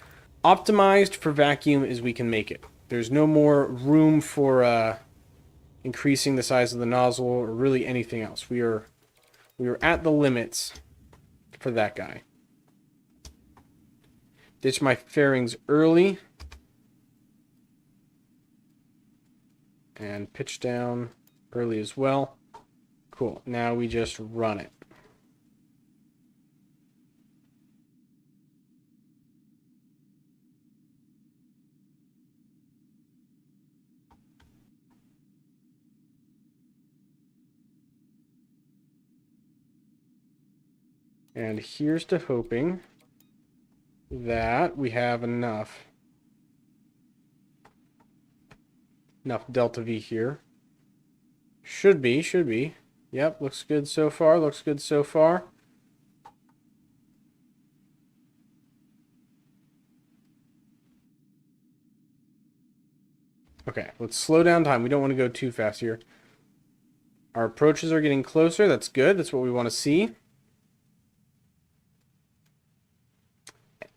optimized for vacuum as we can make it. There's no more room for increasing the size of the nozzle or really anything else. We are at the limits for that guy. Ditch my fairings early. And pitch down early as well. Cool. Now we just run it. And here's to hoping that we have enough delta V here. Should be. Yep, looks good so far. Okay, let's slow down time. We don't want to go too fast here. Our approaches are getting closer. That's good. That's what we want to see.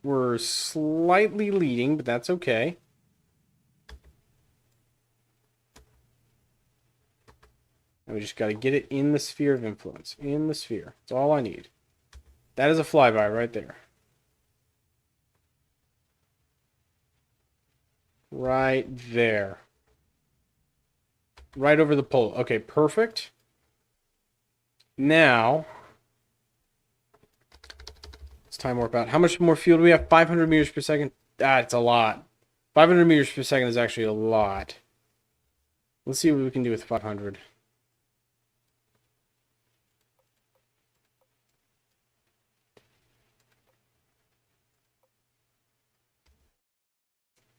We're slightly leading, but that's okay. And we just got to get it in the sphere of influence. In the sphere. That's all I need. That is a flyby right there. Right there. Right over the pole. Okay, perfect. Now, let's time warp out. How much more fuel do we have? 500 meters per second. That's a lot. 500 meters per second is actually a lot. Let's see what we can do with 500.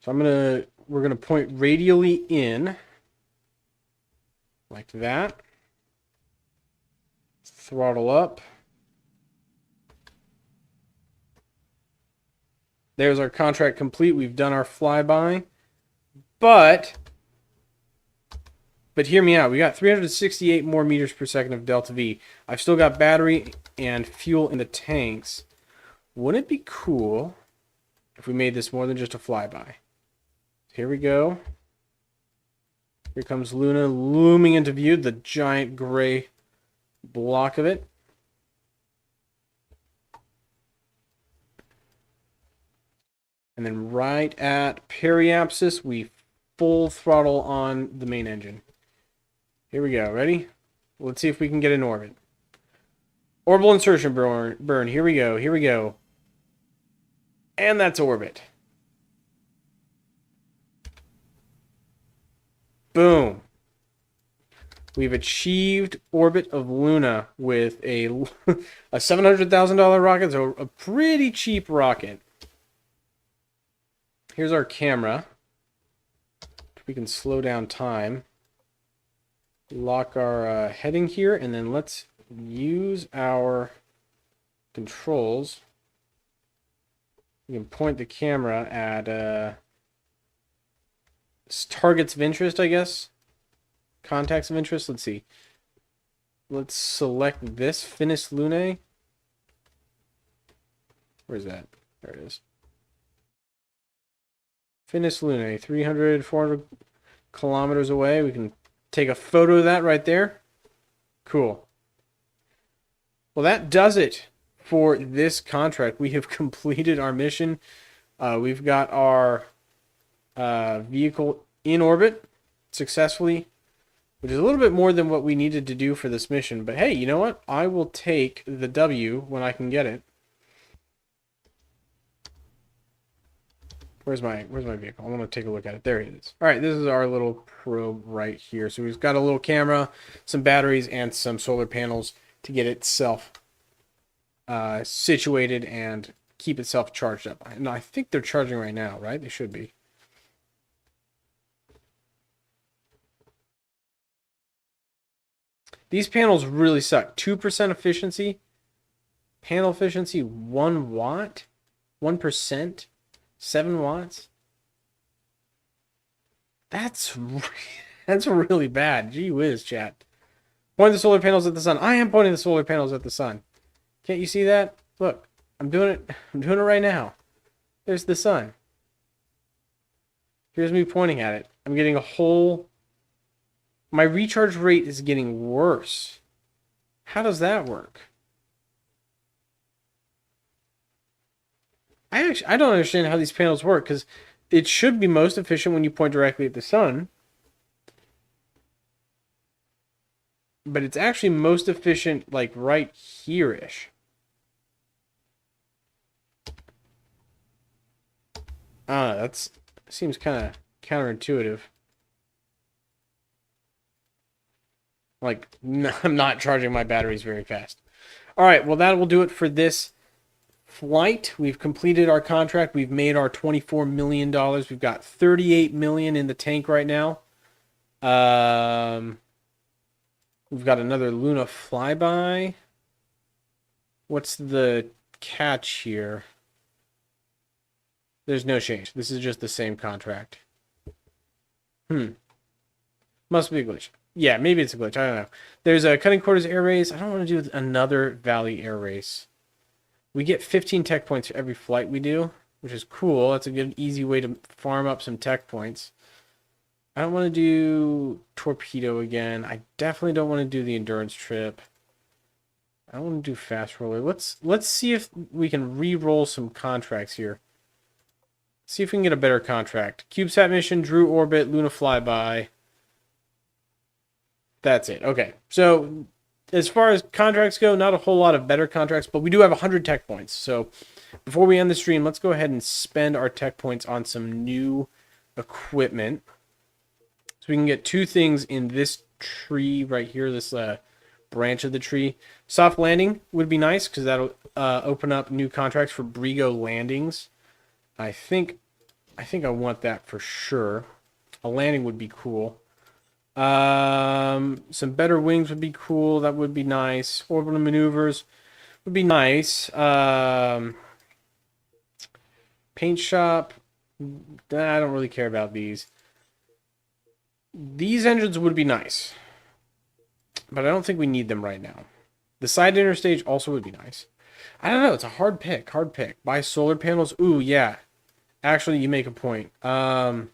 So we're gonna point radially in, like that. Throttle up. There's our contract complete. We've done our flyby. But hear me out. We got 368 more meters per second of delta V. I've still got battery and fuel in the tanks. Wouldn't it be cool if we made this more than just a flyby? Here we go. Here comes Luna looming into view, the giant gray block of it. And then right at periapsis, we full throttle on the main engine. Here we go. Ready? Let's see if we can get in orbit. Orbital insertion burn. Here we go. And that's orbit. Boom. We've achieved orbit of Luna with a $700,000 rocket, so a pretty cheap rocket. Here's our camera. We can slow down time. Lock our heading here, and then let's use our controls. We can point the camera at targets of interest, I guess. Contacts of interest. Let's see. Let's select this Finis Lunae. Where's that? There it is. Finis Lunae, 300, 400 kilometers away. We can take a photo of that right there. Cool. Well, that does it for this contract. We have completed our mission. We've got our vehicle in orbit successfully, which is a little bit more than what we needed to do for this mission. But hey, you know what? I will take the W when I can get it. Where's my vehicle? I want to take a look at it. There it is. All right, this is our little probe right here. So we've got a little camera, some batteries, and some solar panels to get itself situated and keep itself charged up. And I think they're charging right now, right? They should be. These panels really suck. 2% efficiency. Panel efficiency, 1 watt. 1%. 7 watts. That's that's really bad. Gee whiz, chat. Point the solar panels at the sun. I am pointing the solar panels at the sun. Can't you see that? Look, I'm doing it. I'm doing it right now. There's the sun. Here's me pointing at it. I'm getting a whole... My recharge rate is getting worse. How does that work? I don't understand how these panels work, because it should be most efficient when you point directly at the sun. But it's actually most efficient, like, right here-ish. That seems kind of counterintuitive. Like, I'm not charging my batteries very fast. All right, well, that will do it for this flight. We've completed our contract. We've made our $24 million. We've got $38 million in the tank right now. We've got another Luna flyby. What's the catch here? There's no change. This is just the same contract. Must be a glitch. Yeah, maybe it's a glitch. I don't know. There's a cutting quarters air race. I don't want to do another valley air race. We get 15 tech points for every flight we do, which is cool. That's a good, easy way to farm up some tech points. I don't want to do torpedo again. I definitely don't want to do the endurance trip. I don't want to do fast roller. Let's see if we can re-roll some contracts here. See if we can get a better contract. CubeSat mission, Drew orbit, Luna flyby. That's it. Okay. So as far as contracts go, not a whole lot of better contracts, but we do have 100 tech points. So before we end the stream, let's go ahead and spend our tech points on some new equipment. So we can get two things in this tree right here, this branch of the tree. Soft landing would be nice because that'll open up new contracts for Brigo landings. I think I want that for sure. A landing would be cool. Some better wings would be cool. That would be nice. Orbital maneuvers would be nice. Paint shop. I don't really care about these. These engines would be nice, but I don't think we need them right now. The side interstage also would be nice. I don't know. It's a hard pick. Hard pick. Buy solar panels. Ooh, yeah. Actually, you make a point. I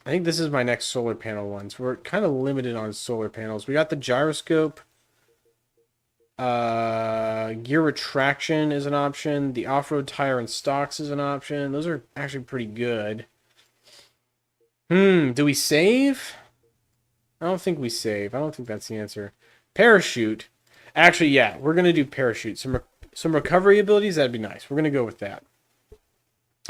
think this is my next solar panel one. So we're kind of limited on solar panels. We got the gyroscope. Gear retraction is an option. The off-road tire and stocks is an option. Those are actually pretty good. Do we save? I don't think we save. I don't think that's the answer. Parachute. Actually, yeah, we're going to do parachute. Some recovery abilities, that'd be nice. We're going to go with that.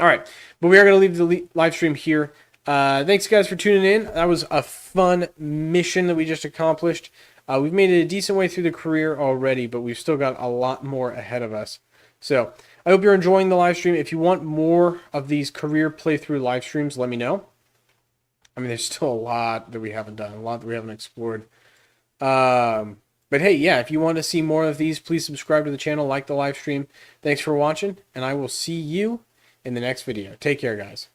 All right, but we are going to leave the live stream here. Thanks, guys, for tuning in. That was a fun mission that we just accomplished. We've made it a decent way through the career already, but we've still got a lot more ahead of us. So I hope you're enjoying the live stream. If you want more of these career playthrough live streams, let me know. I mean, there's still a lot that we haven't done, a lot that we haven't explored. But hey, yeah, if you want to see more of these, please subscribe to the channel, like the live stream. Thanks for watching, and I will see you in the next video. Take care, guys.